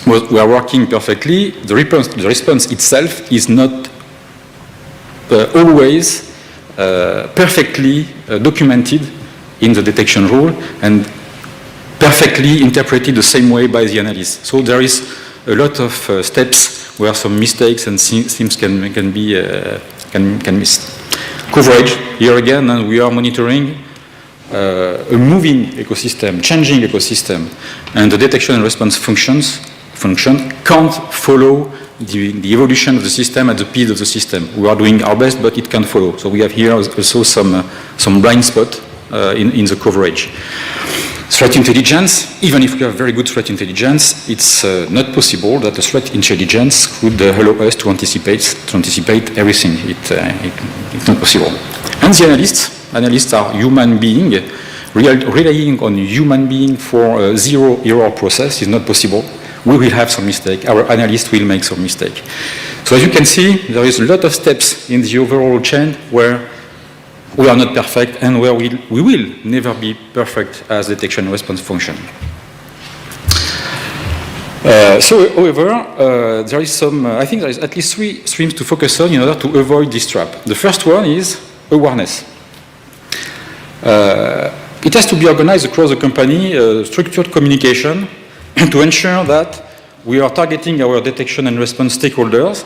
were working perfectly, the response itself is not always perfectly documented in the detection rule and perfectly interpreted the same way by the analyst. So there is a lot of steps where some mistakes and things can miss. Coverage, here again, and we are monitoring a moving ecosystem, changing ecosystem, and the detection and response function can't follow the evolution of the system at the speed of the system. We are doing our best, but it can't follow. So we have here also some blind spot in the coverage. Threat intelligence, even if we have very good threat intelligence, it's not possible that the threat intelligence could allow us to anticipate everything. It's not possible. And the analysts are human beings. Relying on human being for a zero error process is not possible. we will have some mistake. Our analyst will make some mistake. So as you can see, there is a lot of steps in the overall chain where we are not perfect and where we will never be perfect as detection and response function. However, there is some, I think there is at least 3 streams to focus on in order to avoid this trap. The first one is awareness. It has to be organized across the company, structured communication, to ensure that we are targeting our detection and response stakeholders,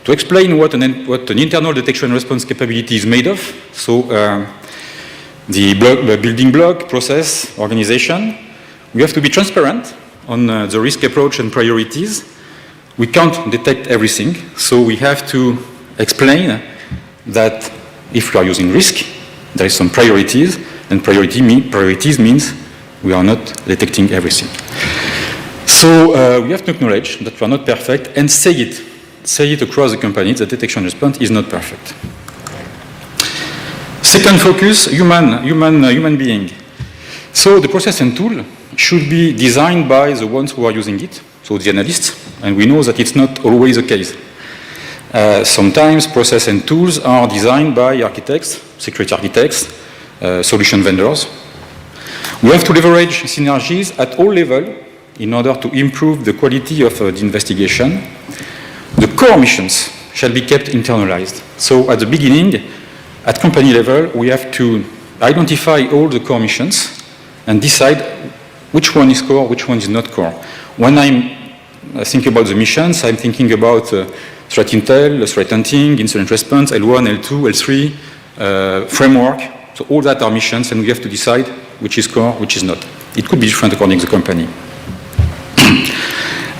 to explain what an internal detection and response capability is made of, so the building block, process, organization. We have to be transparent on the risk approach and priorities. We can't detect everything, so we have to explain that if we are using risk, there is some priorities, and priorities means we are not detecting everything. So we have to acknowledge that we are not perfect and say it across the company that detection response is not perfect. Second focus, human being. So the process and tool should be designed by the ones who are using it, so the analysts, and we know that it's not always the case. Sometimes process and tools are designed by architects, security architects, solution vendors. We have to leverage synergies at all levels in order to improve the quality of the investigation. The core missions shall be kept internalized. So at the beginning, at company level, we have to identify all the core missions and decide which one is core, which one is not core. When I think about the missions, I'm thinking about threat intel, threat hunting, incident response, L1, L2, L3, framework. So all that are missions, and we have to decide which is core, which is not. It could be different according to the company.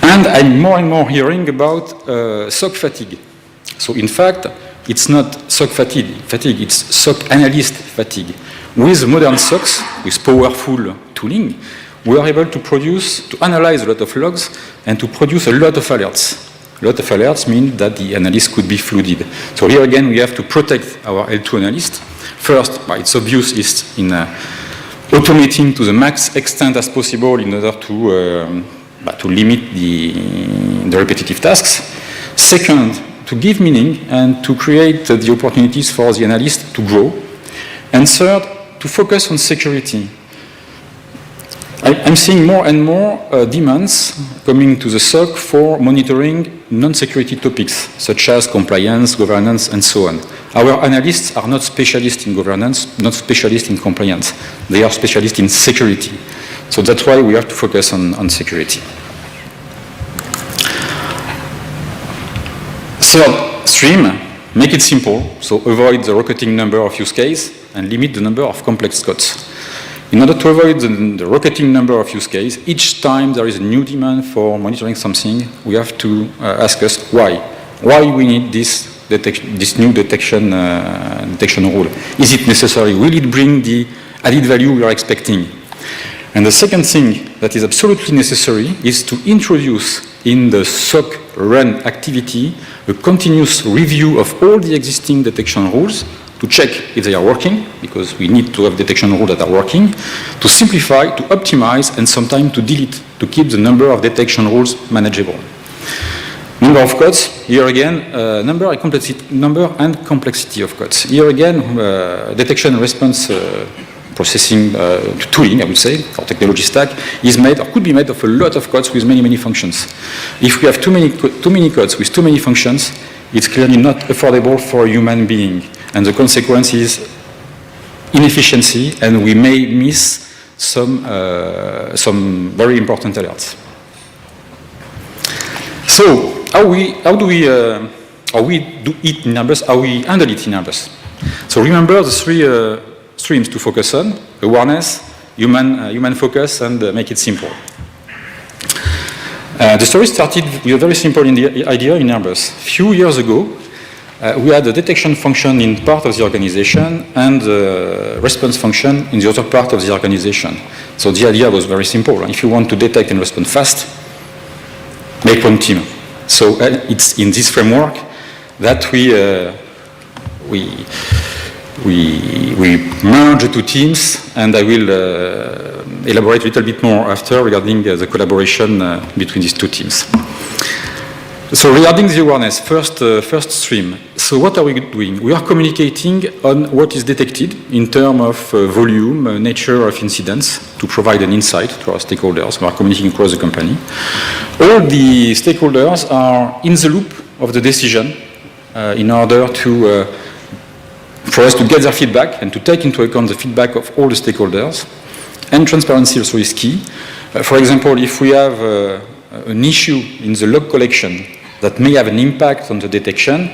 And I'm more and more hearing about SOC fatigue. So in fact, it's not SOC fatigue, it's SOC analyst fatigue. With modern SOCs, with powerful tooling, we are able to analyze a lot of logs and to produce a lot of alerts. A lot of alerts mean that the analyst could be flooded. So here again, we have to protect our L2 analyst. First, it's obvious, is in automating to the max extent as possible in order to limit the repetitive tasks. Second, to give meaning and to create the opportunities for the analyst to grow. And third, to focus on security. I'm seeing more and more demands coming to the SOC for monitoring non-security topics, such as compliance, governance, and so on. Our analysts are not specialists in governance, not specialists in compliance. They are specialists in security. So that's why we have to focus on security. Third stream, make it simple, so avoid the rocketing number of use cases and limit the number of complex codes. In order to avoid the rocketing number of use cases, each time there is a new demand for monitoring something, we have to ask us why. Why we need this new detection rule? Is it necessary? Will it bring the added value we are expecting? And the second thing that is absolutely necessary is to introduce in the SOC run activity a continuous review of all the existing detection rules to check if they are working, because we need to have detection rules that are working, to simplify, to optimize, and sometimes to delete, to keep the number of detection rules manageable. Number of codes, here again, number and complexity of codes. Here again, detection and response processing tooling, I would say, or technology stack, is made or could be made of a lot of codes with many, many functions. If we have too many codes with too many functions, it's clearly not affordable for a human being. And the consequence is inefficiency, and we may miss some very important alerts. So, how do we do it in numbers? How we handle it in numbers? So remember the 3 streams to focus on: awareness, human focus, and make it simple. The story started with a very simple idea in Airbus. A few years ago, we had a detection function in part of the organization and a response function in the other part of the organization. So the idea was very simple. If you want to detect and respond fast, make one team. So it's in this framework that we we merge the two teams, and I will elaborate a little bit more after regarding the collaboration between these two teams. So regarding the awareness, first stream. So what are we doing? We are communicating on what is detected in terms of volume, nature of incidents, to provide an insight to our stakeholders. We are communicating across the company. All the stakeholders are in the loop of the decision in order to for us to get their feedback and to take into account the feedback of all the stakeholders. And transparency also is key. For example, if we have an issue in the log collection that may have an impact on the detection,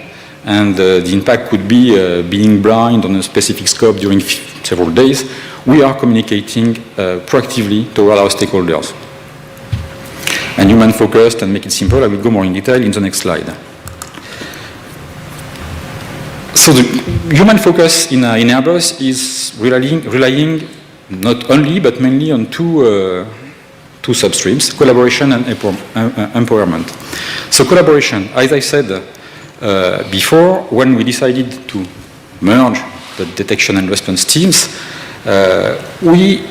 and the impact could be being blind on a specific scope during several days, we are communicating proactively toward our stakeholders. And human-focused, and make it simple, I will go more in detail in the next slide. So the human focus in Airbus is relying not only, but mainly on two substreams, collaboration and empowerment. So collaboration, as I said before, when we decided to merge the detection and response teams, we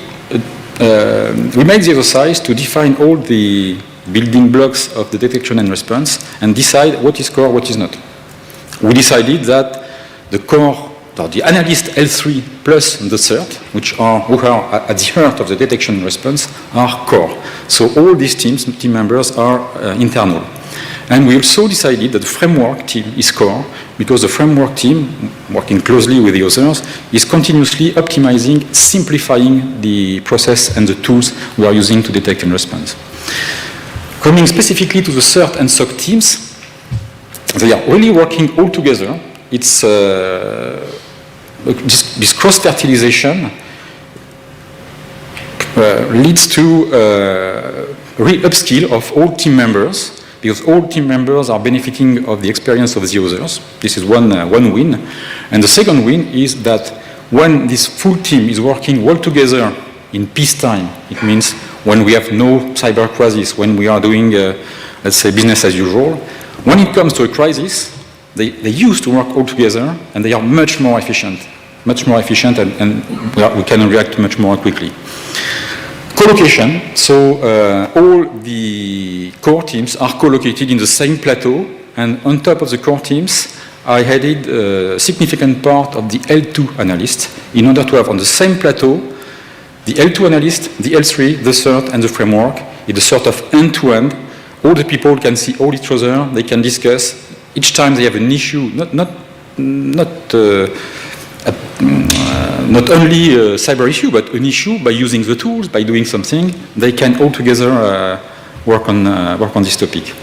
made the exercise to define all the building blocks of the detection and response and decide what is core, what is not. We decided that the core, or the analyst L3 plus the CERT, who are at the heart of the detection and response, are core. So all these team members are internal. And we also decided that the framework team is core, because the framework team, working closely with the others, is continuously optimizing, simplifying the process and the tools we are using to detect and respond. Coming specifically to the CERT and SOC teams, they are really working all together. It's this cross-fertilization leads to re-upskill of all team members, because all team members are benefiting of the experience of the others. This is one win. And the second win is that when this full team is working well together in peacetime, it means when we have no cyber crisis, when we are doing, let's say, business as usual, when it comes to a crisis, they used to work all together, and they are much more efficient, and we can react much more quickly. Co-location, so all the core teams are co-located in the same plateau, and on top of the core teams, I added a significant part of the L2 analysts in order to have on the same plateau the L2 analyst, the L3, the CERT, and the framework. It's a sort of end-to-end. All the people can see all each other, they can discuss. Each time they have an issue, not only a cyber issue, but an issue by using the tools, by doing something, they can all together work on this topic.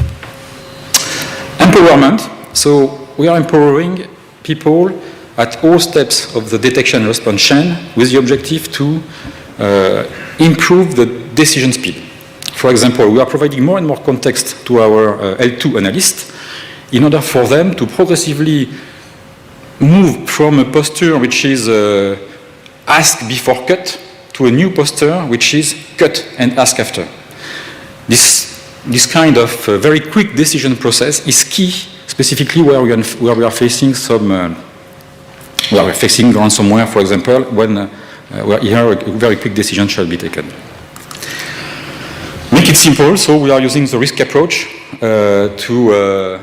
Empowerment. So we are empowering people at all steps of the detection and response chain with the objective to improve the decision speed. For example, we are providing more and more context to our L2 analysts in order for them to progressively move from a posture which is ask before cut to a new posture which is cut and ask after. This kind of very quick decision process is key, specifically where we are facing facing ransomware, for example, when here a very quick decision shall be taken. Make it simple, so we are using the risk approach to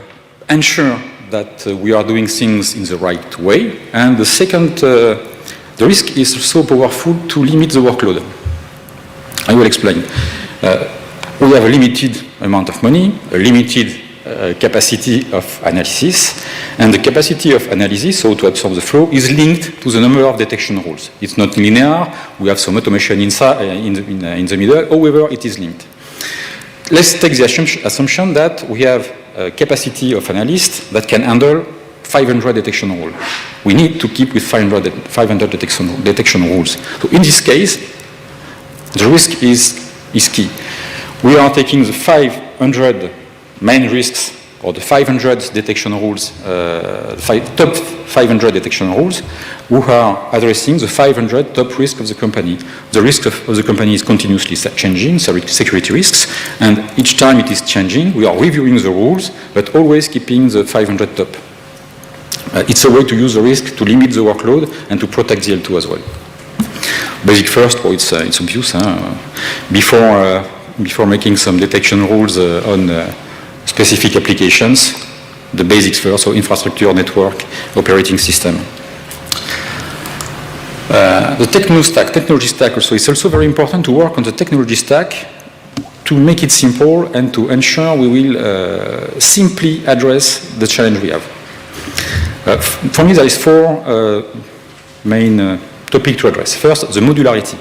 ensure that we are doing things in the right way. And the second, the risk is so powerful to limit the workload. I will explain. We have a limited amount of money, a limited capacity of analysis, and the capacity of analysis, so to absorb the flow, is linked to the number of detection rules. It's not linear. We have some automation inside, in the middle. However, it is linked. Let's take the assumption that we have a capacity of analysts that can handle 500 detection rules. We need to keep with 500 detection rules. So in this case, the risk is key. We are taking the 500 main risks, or the 500 detection rules, top 500 detection rules, who are addressing the 500 top risks of the company. The risk of the company is continuously changing, security risks, and each time it is changing, we are reviewing the rules, but always keeping the 500 top. It's a way to use the risk to limit the workload and to protect the L2 as well. Basic first, it's obvious. Before making some detection rules on specific applications, the basics first, so infrastructure, network, operating system. The technology stack also, it's also very important to work on the technology stack to make it simple and to ensure we will simply address the challenge we have. For me, there is four main topics to address. First, the modularity.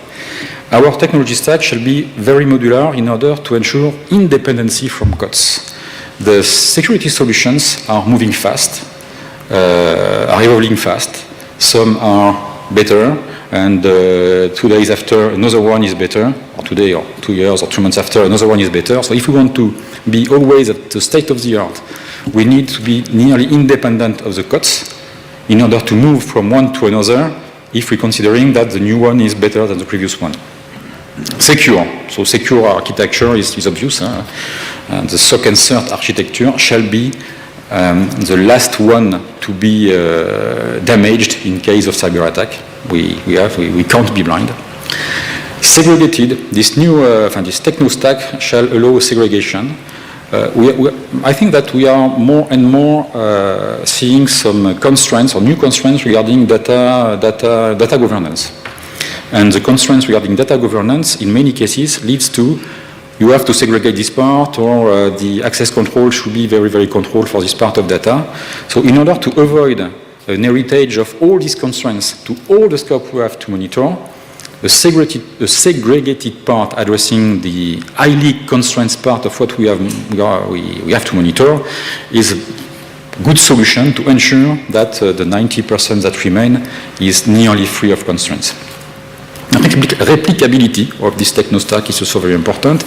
Our technology stack shall be very modular in order to ensure independency from COTS. The security solutions are moving fast, are evolving fast. Some are better, and 2 days after another one is better, or today or 2 years or 2 months after another one is better. So if we want to be always at the state of the art, we need to be nearly independent of the COTS in order to move from one to another if we're considering that the new one is better than the previous one. Secure. So secure architecture is obvious. And the SOC and CERT architecture shall be the last one to be damaged in case of cyber attack. We can't be blind. Segregated. This new, this techno stack shall allow segregation. I think that we are more and more seeing some constraints or new constraints regarding data governance. And the constraints regarding data governance in many cases leads to you have to segregate this part, or the access control should be very, very controlled for this part of data. So in order to avoid an heritage of all these constraints to all the scope we have to monitor, a segregated part addressing the highly constraints part of what we have to monitor is a good solution to ensure that the 90% that remain is nearly free of constraints. Replicability of this techno stack is also very important.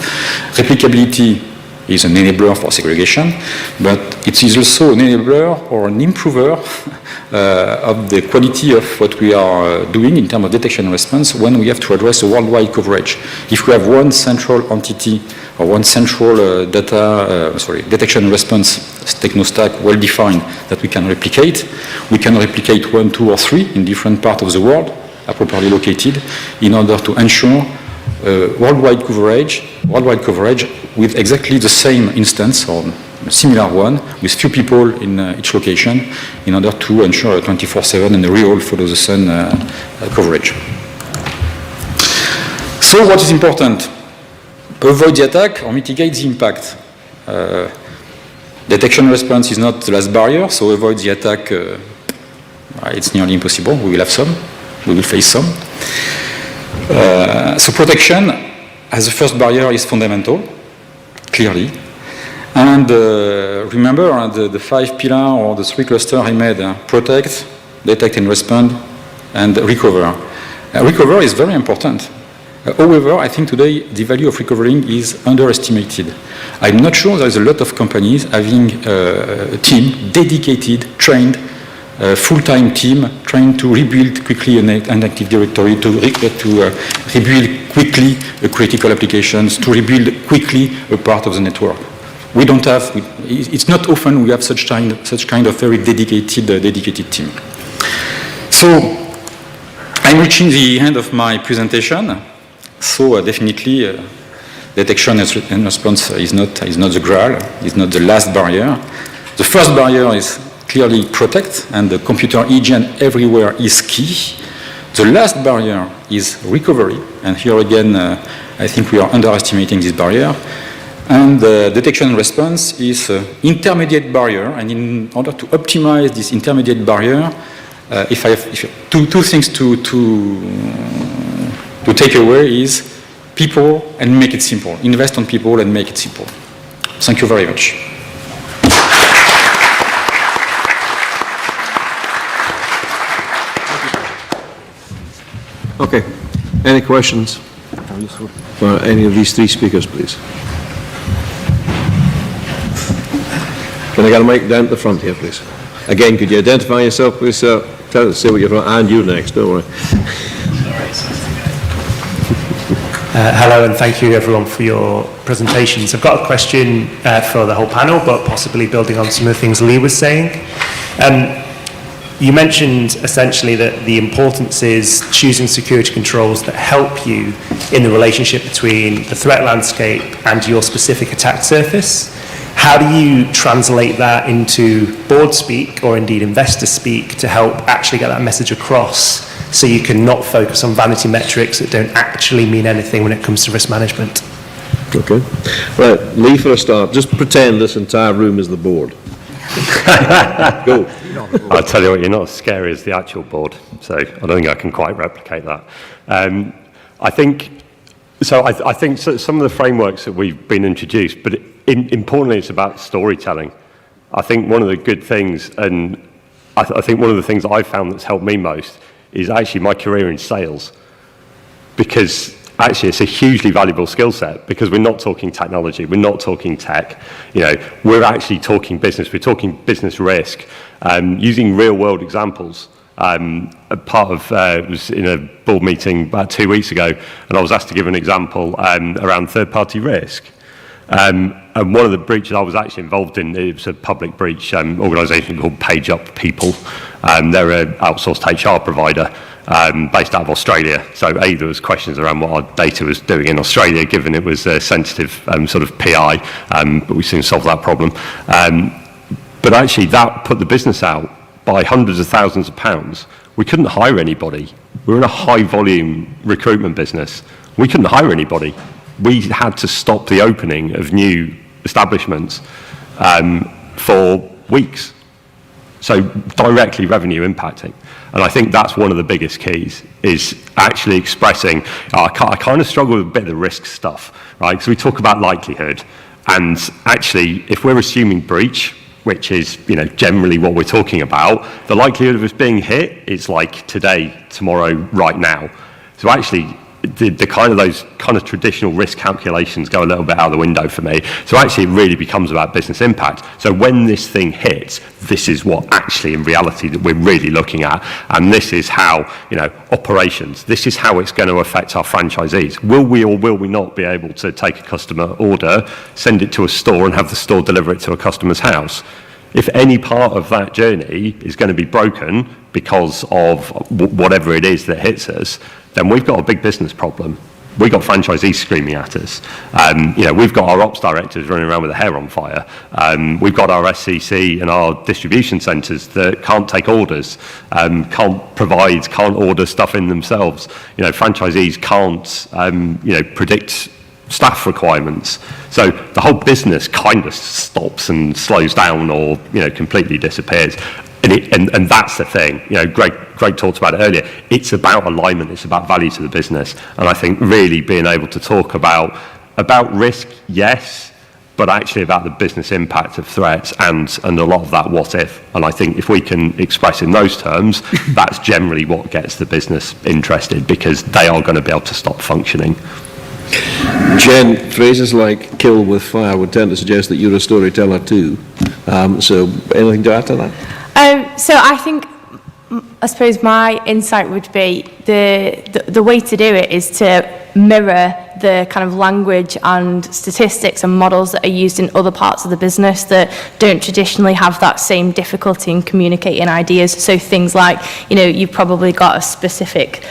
Replicability is an enabler for segregation, but it is also an enabler or an improver of the quality of what we are doing in terms of detection and response when we have to address a worldwide coverage. If we have one central entity or one central detection and response techno stack well defined that we can replicate 1, 2, or 3 in different parts of the world, are properly located in order to ensure worldwide coverage with exactly the same instance or a similar one with few people in each location in order to ensure a 24/7 and a real follow-the-sun coverage. So what is important? Avoid the attack or mitigate the impact. Detection response is not the last barrier, so avoid the attack. It's nearly impossible. We will have some. We will face some. So protection as the first barrier is fundamental, clearly. And remember the 5 pillars or the 3 clusters I made, protect, detect and respond, and recover. Recover is very important. However, I think today the value of recovering is underestimated. I'm not sure there is a lot of companies having a team dedicated, trained, full-time team trying to rebuild quickly an Active Directory, to rebuild quickly a critical applications, to rebuild quickly a part of the network. We don't have. It's not often we have such kind of very dedicated team. So I'm reaching the end of my presentation. So definitely, detection and response is not the Graal. Is not the last barrier. The first barrier is clearly protect, and the computer hygiene everywhere is key. The last barrier is recovery, and here again, I think we are underestimating this barrier. And detection and response is an intermediate barrier, and in order to optimize this intermediate barrier, if I have two things to take away is people and make it simple. Invest on people and make it simple. Thank you very much. Okay. Any questions for any of these 3 speakers, please? Can I get a mic down at the front here, please? Again, could you identify yourself, please? Say what you're from, and you next, don't worry. Hello, and thank you everyone for your presentations. I've got a question for the whole panel, but possibly building on some of the things Lee was saying. you mentioned essentially that the importance is choosing security controls that help you in the relationship between the threat landscape and your specific attack surface. How do you translate that into board speak or indeed investor speak to help actually get that message across so you can not focus on vanity metrics that don't actually mean anything when it comes to risk management? Okay. Right, Lee, for a start, just pretend this entire room is the board. Go. I'll tell you what, you're not as scary as the actual board, so I don't think I can quite replicate that. I think some of the frameworks that we've been introduced, but importantly, it's about storytelling. I think one of the good things, and I think one of the things that I've found that's helped me most is actually my career in sales, because actually it's a hugely valuable skill set, because we're not talking technology, we're not talking tech, we're actually talking business, we're talking business risk, using real world examples. A part of, was in a board meeting about 2 weeks ago, and I was asked to give an example around third party risk. And one of the breaches I was actually involved in, it was a public breach organisation called Page Up People. They're an outsourced HR provider based out of Australia. So there was questions around what our data was doing in Australia, given it was a sensitive sort of PI, but we soon solved that problem. But actually that put the business out by hundreds of thousands of pounds. We couldn't hire anybody. We were in a high volume recruitment business. We couldn't hire anybody. We had to stop the opening of new establishments for weeks. So directly revenue impacting. And I think that's one of the biggest keys, is actually expressing, I kind of struggle with a bit of the risk stuff, right? So we talk about likelihood, and actually if we're assuming breach, which is generally what we're talking about, the likelihood of us being hit is like today, tomorrow, right now. So actually the kind of those kind of traditional risk calculations go a little bit out of the window for me. So actually it really becomes about business impact. So when this thing hits, this is what actually in reality that we're really looking at, and this is how, operations, this is how it's going to affect our franchisees. Will we or will we not be able to take a customer order, send it to a store and have the store deliver it to a customer's house? If any part of that journey is going to be broken because of whatever it is that hits us, then we've got a big business problem. We've got franchisees screaming at us. We've got our ops directors running around with their hair on fire. We've got our SCC and our distribution centres that can't take orders, can't order stuff in themselves. Franchisees can't, predict staff requirements. So the whole business kind of stops and slows down, or completely disappears. And that's the thing. Greg talked about it earlier. It's about alignment. It's about value to the business. And I think really being able to talk about risk, yes, but actually about the business impact of threats and a lot of that what if. And I think if we can express in those terms, that's generally what gets the business interested, because they are going to be able to stop functioning. Jen, phrases like kill with fire would tend to suggest that you're a storyteller too. So anything to add to that? So I suppose my insight would be the way to do it is to mirror the kind of language and statistics and models that are used in other parts of the business that don't traditionally have that same difficulty in communicating ideas. So things like, you've probably got a specific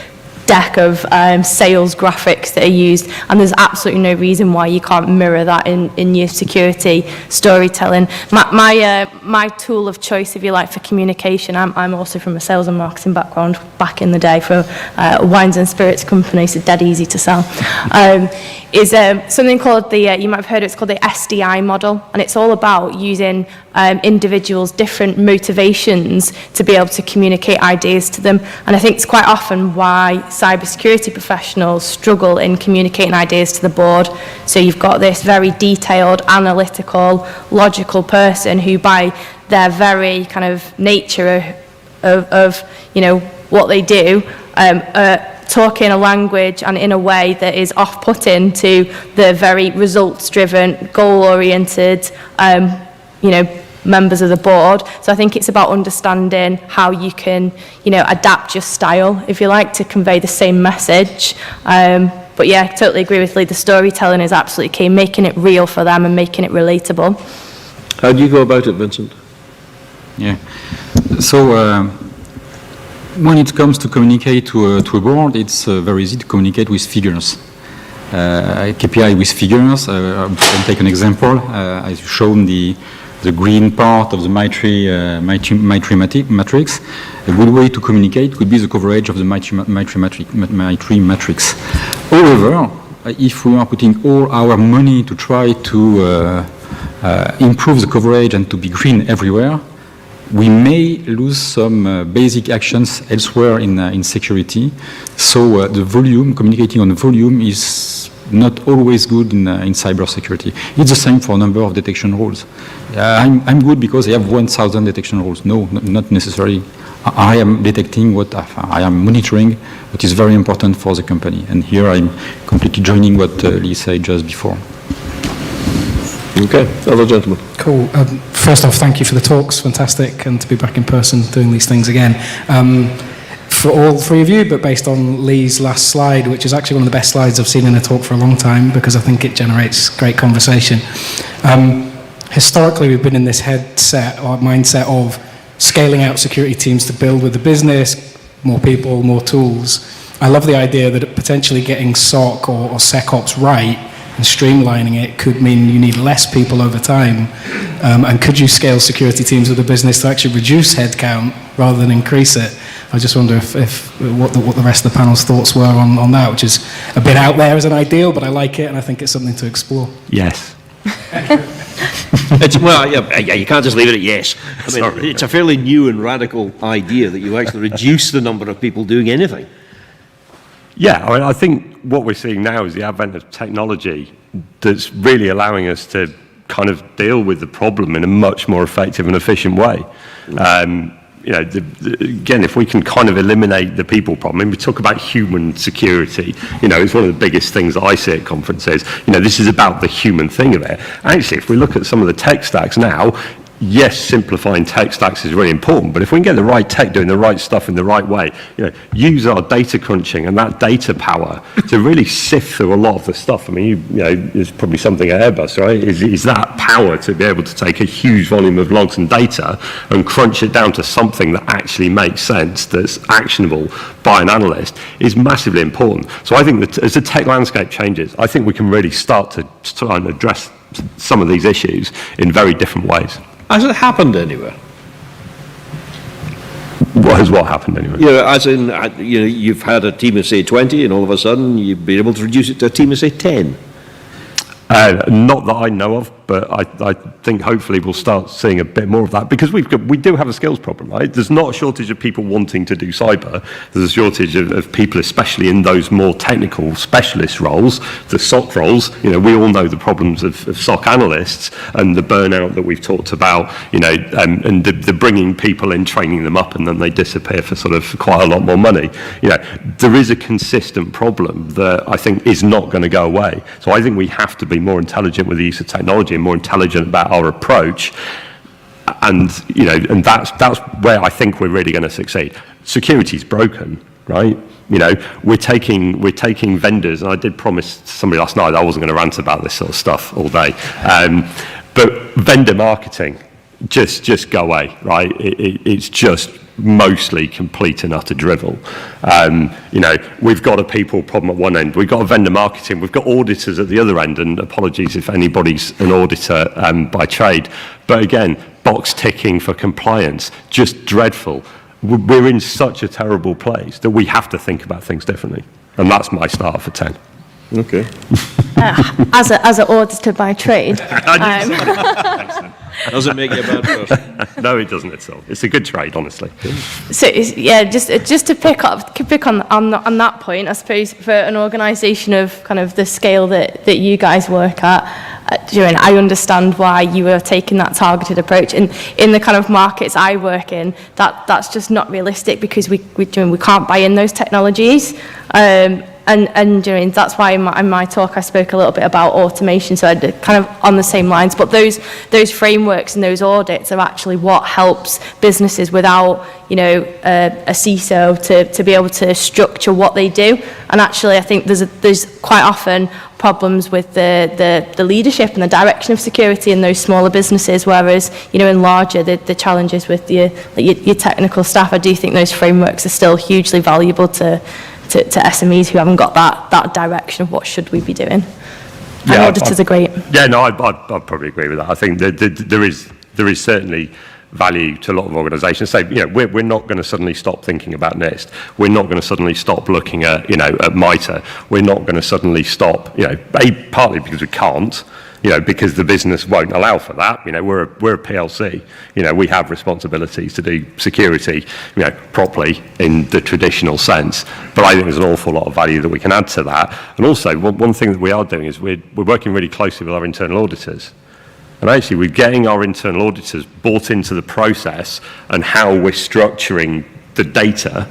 deck of sales graphics that are used, and there's absolutely no reason why you can't mirror that in your security storytelling. My tool of choice, if you like, for communication, I'm also from a sales and marketing background back in the day for a wines and spirits company, so dead easy to sell, is something called you might have heard it's called the SDI model, and it's all about using individuals' different motivations to be able to communicate ideas to them. And I think it's quite often why cybersecurity professionals struggle in communicating ideas to the board. So you've got this very detailed, analytical, logical person who, by their very kind of nature of what they do, talk in a language and in a way that is off-putting to the very results-driven, goal-oriented, members of the board. So I think it's about understanding how you can, adapt your style, if you like, to convey the same message. But yeah, I totally agree with Lee. The storytelling is absolutely key, making it real for them and making it relatable. How do you go about it, Vincent? Yeah. So when it comes to communicate to a board, it's very easy to communicate with figures. KPI with figures. I'll take an example. I've shown the green part of the MITRE matrix. A good way to communicate could be the coverage of the MITRE matrix. However, if we are putting all our money to try to improve the coverage and to be green everywhere, we may lose some basic actions elsewhere in security. So the volume, communicating on the volume is not always good in cybersecurity. It's the same for a number of detection roles. I'm good because I have 1,000 detection roles. No, not necessarily. I am detecting what I am monitoring, what is very important for the company. And here I'm completely joining what Lee said just before. Okay, other gentlemen. Cool. First off, thank you for the talks. Fantastic, and to be back in person doing these things again. For all three of you, but based on Lee's last slide, which is actually one of the best slides I've seen in a talk for a long time, because I think it generates great conversation. Historically, we've been in this mindset of scaling out security teams to build with the business, more people, more tools. I love the idea that potentially getting SOC or SecOps right and streamlining it could mean you need less people over time. And could you scale security teams with the business to actually reduce headcount rather than increase it? I just wonder what the rest of the panel's thoughts were on that, which is a bit out there as an ideal, but I like it and I think it's something to explore. Yes. You can't just leave it at yes. I mean, it's a fairly new and radical idea that you actually reduce the number of people doing anything. Yeah, I mean, I think what we're seeing now is the advent of technology that's really allowing us to kind of deal with the problem in a much more effective and efficient way. Again, if we can kind of eliminate the people problem, and we talk about human security, it's one of the biggest things that I see at conferences. This is about the human thing of it. Actually, if we look at some of the tech stacks now, yes, simplifying tech stacks is really important, but if we can get the right tech doing the right stuff in the right way, use our data crunching and that data power to really sift through a lot of the stuff. I mean, there's probably something at Airbus, right? Is that power to be able to take a huge volume of logs and data and crunch it down to something that actually makes sense, that's actionable by an analyst, is massively important. So I think that as the tech landscape changes, I think we can really start to try and address some of these issues in very different ways. Has it happened anywhere? What happened anyway? As in, you've had a team of, say, 20, and all of a sudden you've been able to reduce it to a team of, say, 10. Not that I know of, but I think hopefully we'll start seeing a bit more of that, because we do have a skills problem, right? There's not a shortage of people wanting to do cyber. There's a shortage of people, especially in those more technical specialist roles, the SOC roles. We all know the problems of SOC analysts and the burnout that we've talked about, and the bringing people in, training them up, and then they disappear for sort of quite a lot more money. There is a consistent problem that I think is not going to go away. So I think we have to be more intelligent with the use of technology and more intelligent about our approach, and that's where I think we're really going to succeed. Security's broken, right? We're taking vendors, and I did promise somebody last night that I wasn't going to rant about this sort of stuff all day, but vendor marketing, just go away, right? It's just mostly complete and utter drivel. We've got a people problem at one end, we've got a vendor marketing, we've got auditors at the other end, and apologies if anybody's an auditor by trade, but again, box ticking for compliance, just dreadful. We're in such a terrible place that we have to think about things differently, and that's my start for 10. Okay. As an auditor by trade. Doesn't make you a bad person. No, it doesn't at all. It's a good trade, honestly. So just to pick on that point, I suppose for an organisation of kind of the scale that you guys work at, I understand why you are taking that targeted approach. And in the kind of markets I work in, that's just not realistic, because we can't buy in those technologies. And engineering. That's why in my talk I spoke a little bit about automation, so I did kind of on the same lines. But those frameworks and those audits are actually what helps businesses without, you know, a CISO to be able to structure what they do. And actually, I think there's quite often problems with the leadership and the direction of security in those smaller businesses, whereas, you know, in larger, the challenges with your technical staff. I do think those frameworks are still hugely valuable to SMEs who haven't got that direction of what should we be doing. And auditors are great. Yeah, no, I'd probably agree with that. I think that there is certainly value to a lot of organisations. So, you know, we're not going to suddenly stop thinking about NIST. We're not going to suddenly stop looking at, you know, at MITRE. We're not going to suddenly stop, you know, partly because we can't, you know, because the business won't allow for that. You know, we're a PLC. You know, we have responsibilities to do security, you know, properly in the traditional sense. But I think there's an awful lot of value that we can add to that. And also, one thing that we are doing is we're working really closely with our internal auditors. And actually, we're getting our internal auditors bought into the process and how we're structuring the data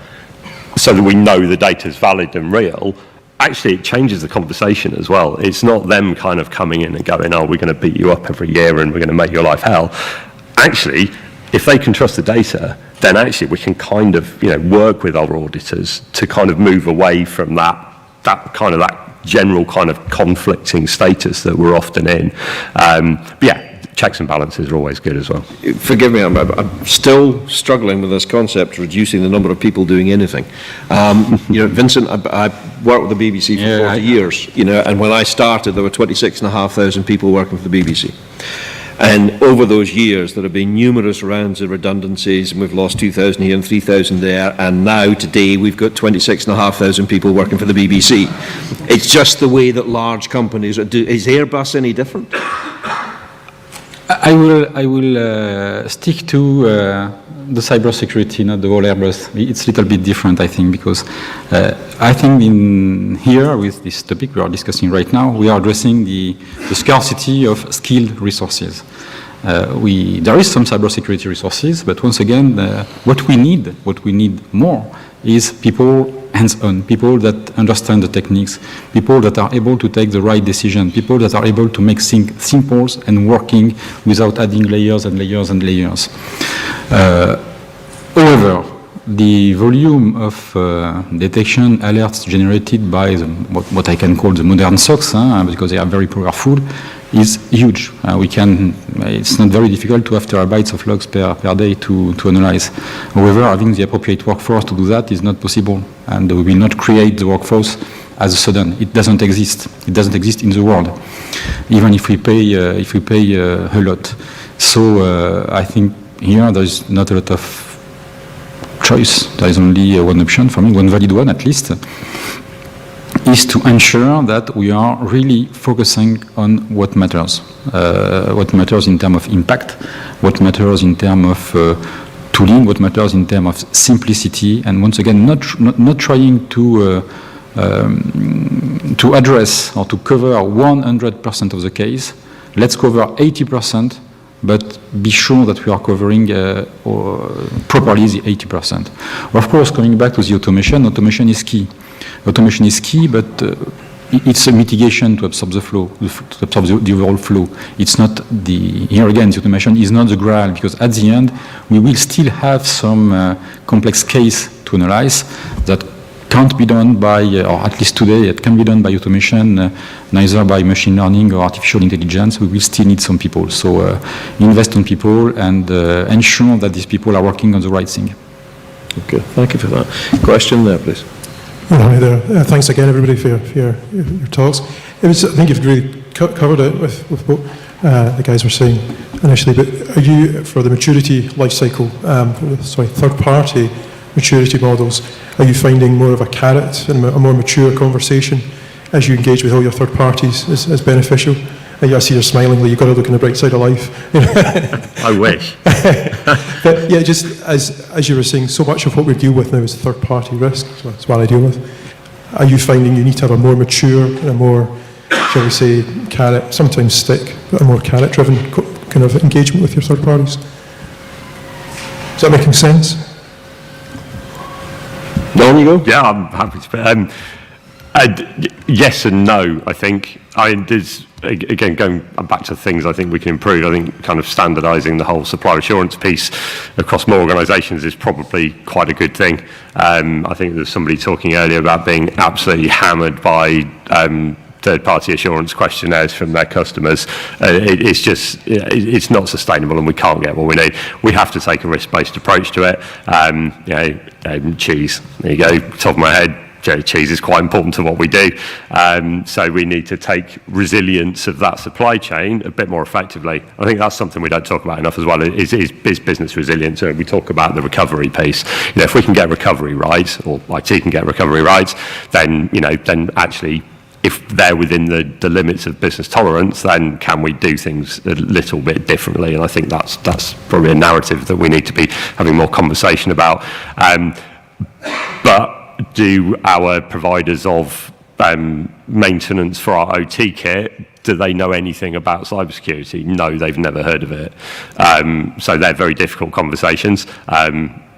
so that we know the data is valid and real. Actually, it changes the conversation as well. It's not them kind of coming in and going, oh, we're going to beat you up every year and we're going to make your life hell. Actually, if they can trust the data, then actually we can kind of, you know, work with our auditors to kind of move away from that general kind of conflicting status that we're often in. But yeah, checks and balances are always good as well. Forgive me, I'm still struggling with this concept, reducing the number of people doing anything. You know, Vincent, I worked with the BBC for 40 years, you know, and when I started, there were 26,500 people working for the BBC. And over those years, there have been numerous rounds of redundancies, and we've lost 2,000 here and 3,000 there, and now, today, we've got 26,500 people working for the BBC. It's just the way that large companies do. Is Airbus any different? I will stick to the cybersecurity, not the whole Airbus. It's a little bit different, I think, because I think in here, with this topic we are discussing right now, we are addressing the scarcity of skilled resources. There is some cybersecurity resources, but once again, what we need more is people hands-on, people that understand the techniques, people that are able to take the right decision, people that are able to make things simple and working without adding layers and layers and layers. However, the volume of detection alerts generated by what I can call the modern SOCs, because they are very powerful, is huge. It's not very difficult to have terabytes of logs per day to analyze. However, having the appropriate workforce to do that is not possible, and we will not create the workforce as a sudden. It doesn't exist. It doesn't exist in the world, even if we pay a lot. So I think here there is not a lot of choice. There is only one option for me, one valid one at least, is to ensure that we are really focusing on what matters in terms of impact, what matters in terms of tooling, what matters in terms of simplicity, and once again, not trying to address or to cover 100% of the case. Let's cover 80%, but be sure that we are covering properly the 80%. Of course, coming back to the automation is key. Automation is key, but it's a mitigation to absorb the flow, to absorb the overall flow. It's not here again, the automation is not the graal, because at the end, we will still have some complex case to analyze that can't be done by, or at least today, it can be done by automation, neither by machine learning or artificial intelligence. We will still need some people. So invest on people and ensure that these people are working on the right thing. Okay, thank you for that. Question there, please. Hi there. Thanks again, everybody, for your talks. I think you've really covered it with what the guys were saying initially, but are you, for the maturity life cycle, third-party maturity models, are you finding more of a carrot and a more mature conversation as you engage with all your third parties is beneficial? I see you're smiling, you've got to look on the bright side of life. I wish. But yeah, just as you were saying, so much of what we deal with now is third-party risk. So that's what I deal with. Are you finding you need to have a more mature and a more, shall we say, carrot, sometimes stick, but a more carrot-driven kind of engagement with your third parties? Is that making sense? Down you go. Yeah, I'm happy to. Yes and no, I think. Again, going back to things I think we can improve, I think kind of standardising the whole supplier assurance piece across more organisations is probably quite a good thing. I think there's somebody talking earlier about being absolutely hammered by third-party assurance questionnaires from their customers. It's just, it's not sustainable, and we can't get what we need. We have to take a risk-based approach to it. Cheese, there you go, top of my head. Cheese is quite important to what we do. So we need to take resilience of that supply chain a bit more effectively. I think that's something we don't talk about enough as well, is business resilience. We talk about the recovery piece. If we can get recovery right, or IT can get recovery right, then, then actually, if they're within the limits of business tolerance, then can we do things a little bit differently? And I think that's probably a narrative that we need to be having more conversation about. But do our providers of maintenance for our OT kit, do they know anything about cybersecurity? No, they've never heard of it. So they're very difficult conversations.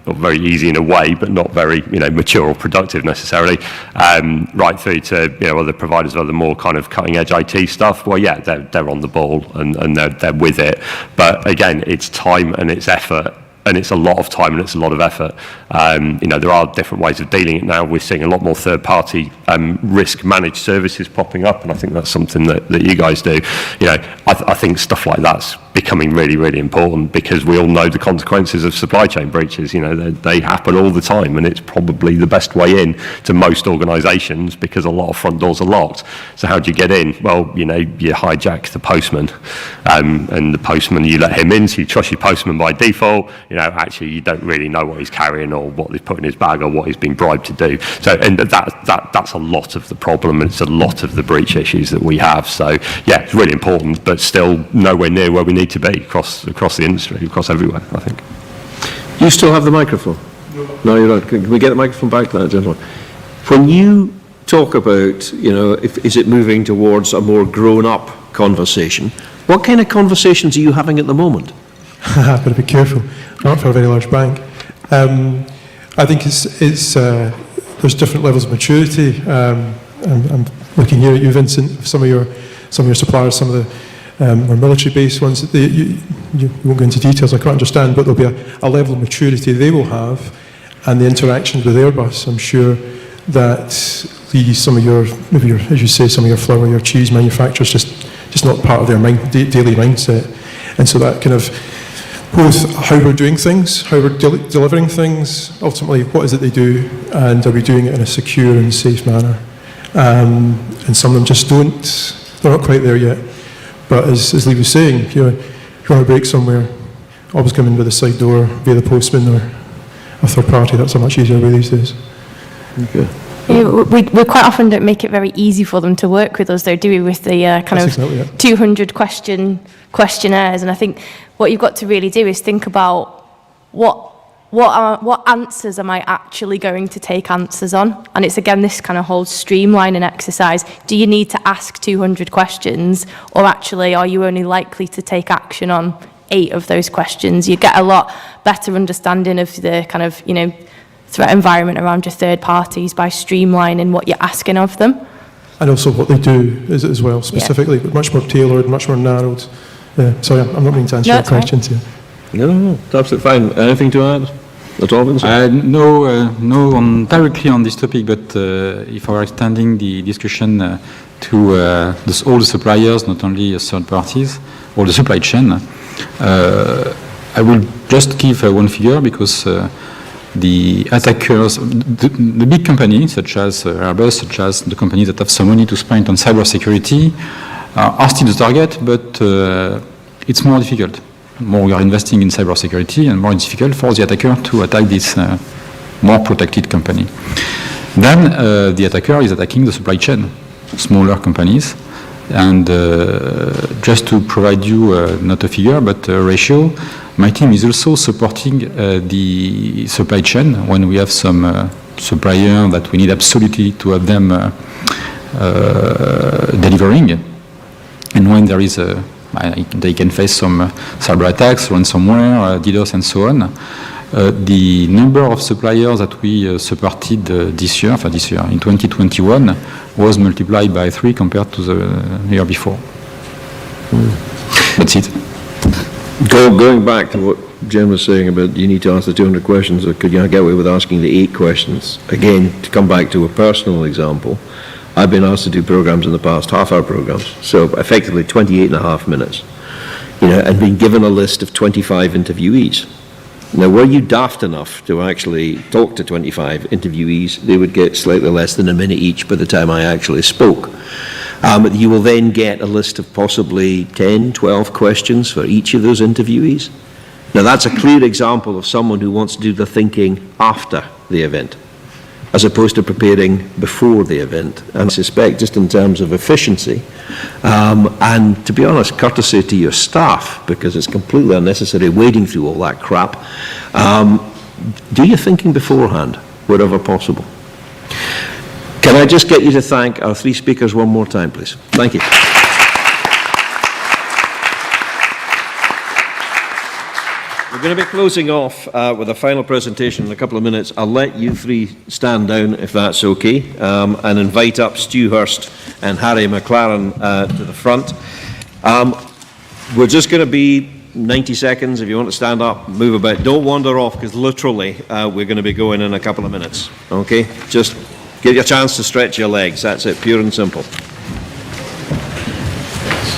Not very easy in a way, but not very mature or productive necessarily. Right through to other providers of other more kind of cutting edge IT stuff. Well, yeah, they're on the ball and they're with it. But again, it's time and it's effort. And it's a lot of time and it's a lot of effort. There are different ways of dealing it now. We're seeing a lot more third-party risk managed services popping up, and I think that's something that you guys do. I think stuff like that's becoming really, really important, because we all know the consequences of supply chain breaches. They happen all the time, and it's probably the best way in to most organisations, because a lot of front doors are locked. So how do you get in? Well, you hijack the postman, and the postman, you let him in, so you trust your postman by default. Actually, you don't really know what he's carrying or what he's put in his bag or what he's been bribed to do. So, and that's a lot of the problem, and it's a lot of the breach issues that we have. So, yeah, it's really important, but still nowhere near where we need to be across the industry, across everywhere, I think. You still have the microphone? No, you don't. Can we get the microphone back now, gentlemen? When you talk about, is it moving towards a more grown-up conversation, what kind of conversations are you having at the moment? I've got to be careful, not for a very large bank. I think there's different levels of maturity. I'm looking here at you, Vincent, some of your suppliers, some of the more military-based ones. You won't go into details, I can't understand, but there'll be a level of maturity they will have, and the interactions with Airbus, I'm sure that some of your, as you say, some of your flour, your cheese manufacturers, just not part of their daily mindset. And so that kind of, both how we're doing things, how we're delivering things, ultimately what is it they do, and are we doing it in a secure and safe manner? And some of them just they're not quite there yet. But as Lee was saying, if you want to break somewhere, always come in with a side door via the postman or a third party. That's a much easier way these days. Okay. We quite often don't make it very easy for them to work with us, though, do we, with the kind of exactly, yeah. 200 questionnaires. And I think what you've got to really do is think about what answers am I actually going to take answers on? And it's, again, this kind of whole streamlining exercise. Do you need to ask 200 questions, or actually are you only likely to take action on 8 of those questions? You get a lot better understanding of the kind of, threat environment around your third parties by streamlining what you're asking of them. And also what they do as well, specifically, but much more tailored, much more narrowed. Sorry, I'm not meaning to answer your questions here. No, it's absolutely fine. Anything to add at all, Vincent? No, directly on this topic, but if I were extending the discussion to all the suppliers, not only third parties, or the supply chain, I will just give one figure, because the attackers, the big companies such as Airbus, such as the companies that have some money to spend on cybersecurity, are still the target, but it's more difficult. More we are investing in cybersecurity, and more difficult for the attacker to attack this more protected company. Then the attacker is attacking the supply chain, smaller companies. And just to provide you not a figure, but a ratio, my team is also supporting the supply chain when we have some supplier that we need absolutely to have them delivering. And when there is they can face some cyber attacks, ransomware, DDoS, and so on. the number of suppliers that we supported this year in 2021 was multiplied by 3 compared to the year before. That's it. Going back to what Jen was saying about you need to answer 200 questions, or could you get away with asking the 8 questions? Again, to come back to a personal example, I've been asked to do programs in the past, half-hour programs, so effectively 28 and a half minutes, and been given a list of 25 interviewees. Now, were you daft enough to actually talk to 25 interviewees, they would get slightly less than a minute each by the time I actually spoke. You will then get a list of possibly 10, 12 questions for each of those interviewees. Now, that's a clear example of someone who wants to do the thinking after the event, as opposed to preparing before the event. And I suspect, just in terms of efficiency, and to be honest, courtesy to your staff, because it's completely unnecessary wading through all that crap, do your thinking beforehand, wherever possible. Can I just get you to thank our 3 speakers one more time, please? Thank you. We're going to be closing off with a final presentation in a couple of minutes. I'll let you 3 stand down, if that's okay, and invite up Stu Hurst and Harry McLaren to the front. We're just going to be 90 seconds. If you want to stand up, move about. Don't wander off, because literally we're going to be going in a couple of minutes. Okay? Just give you a chance to stretch your legs. That's it, pure and simple.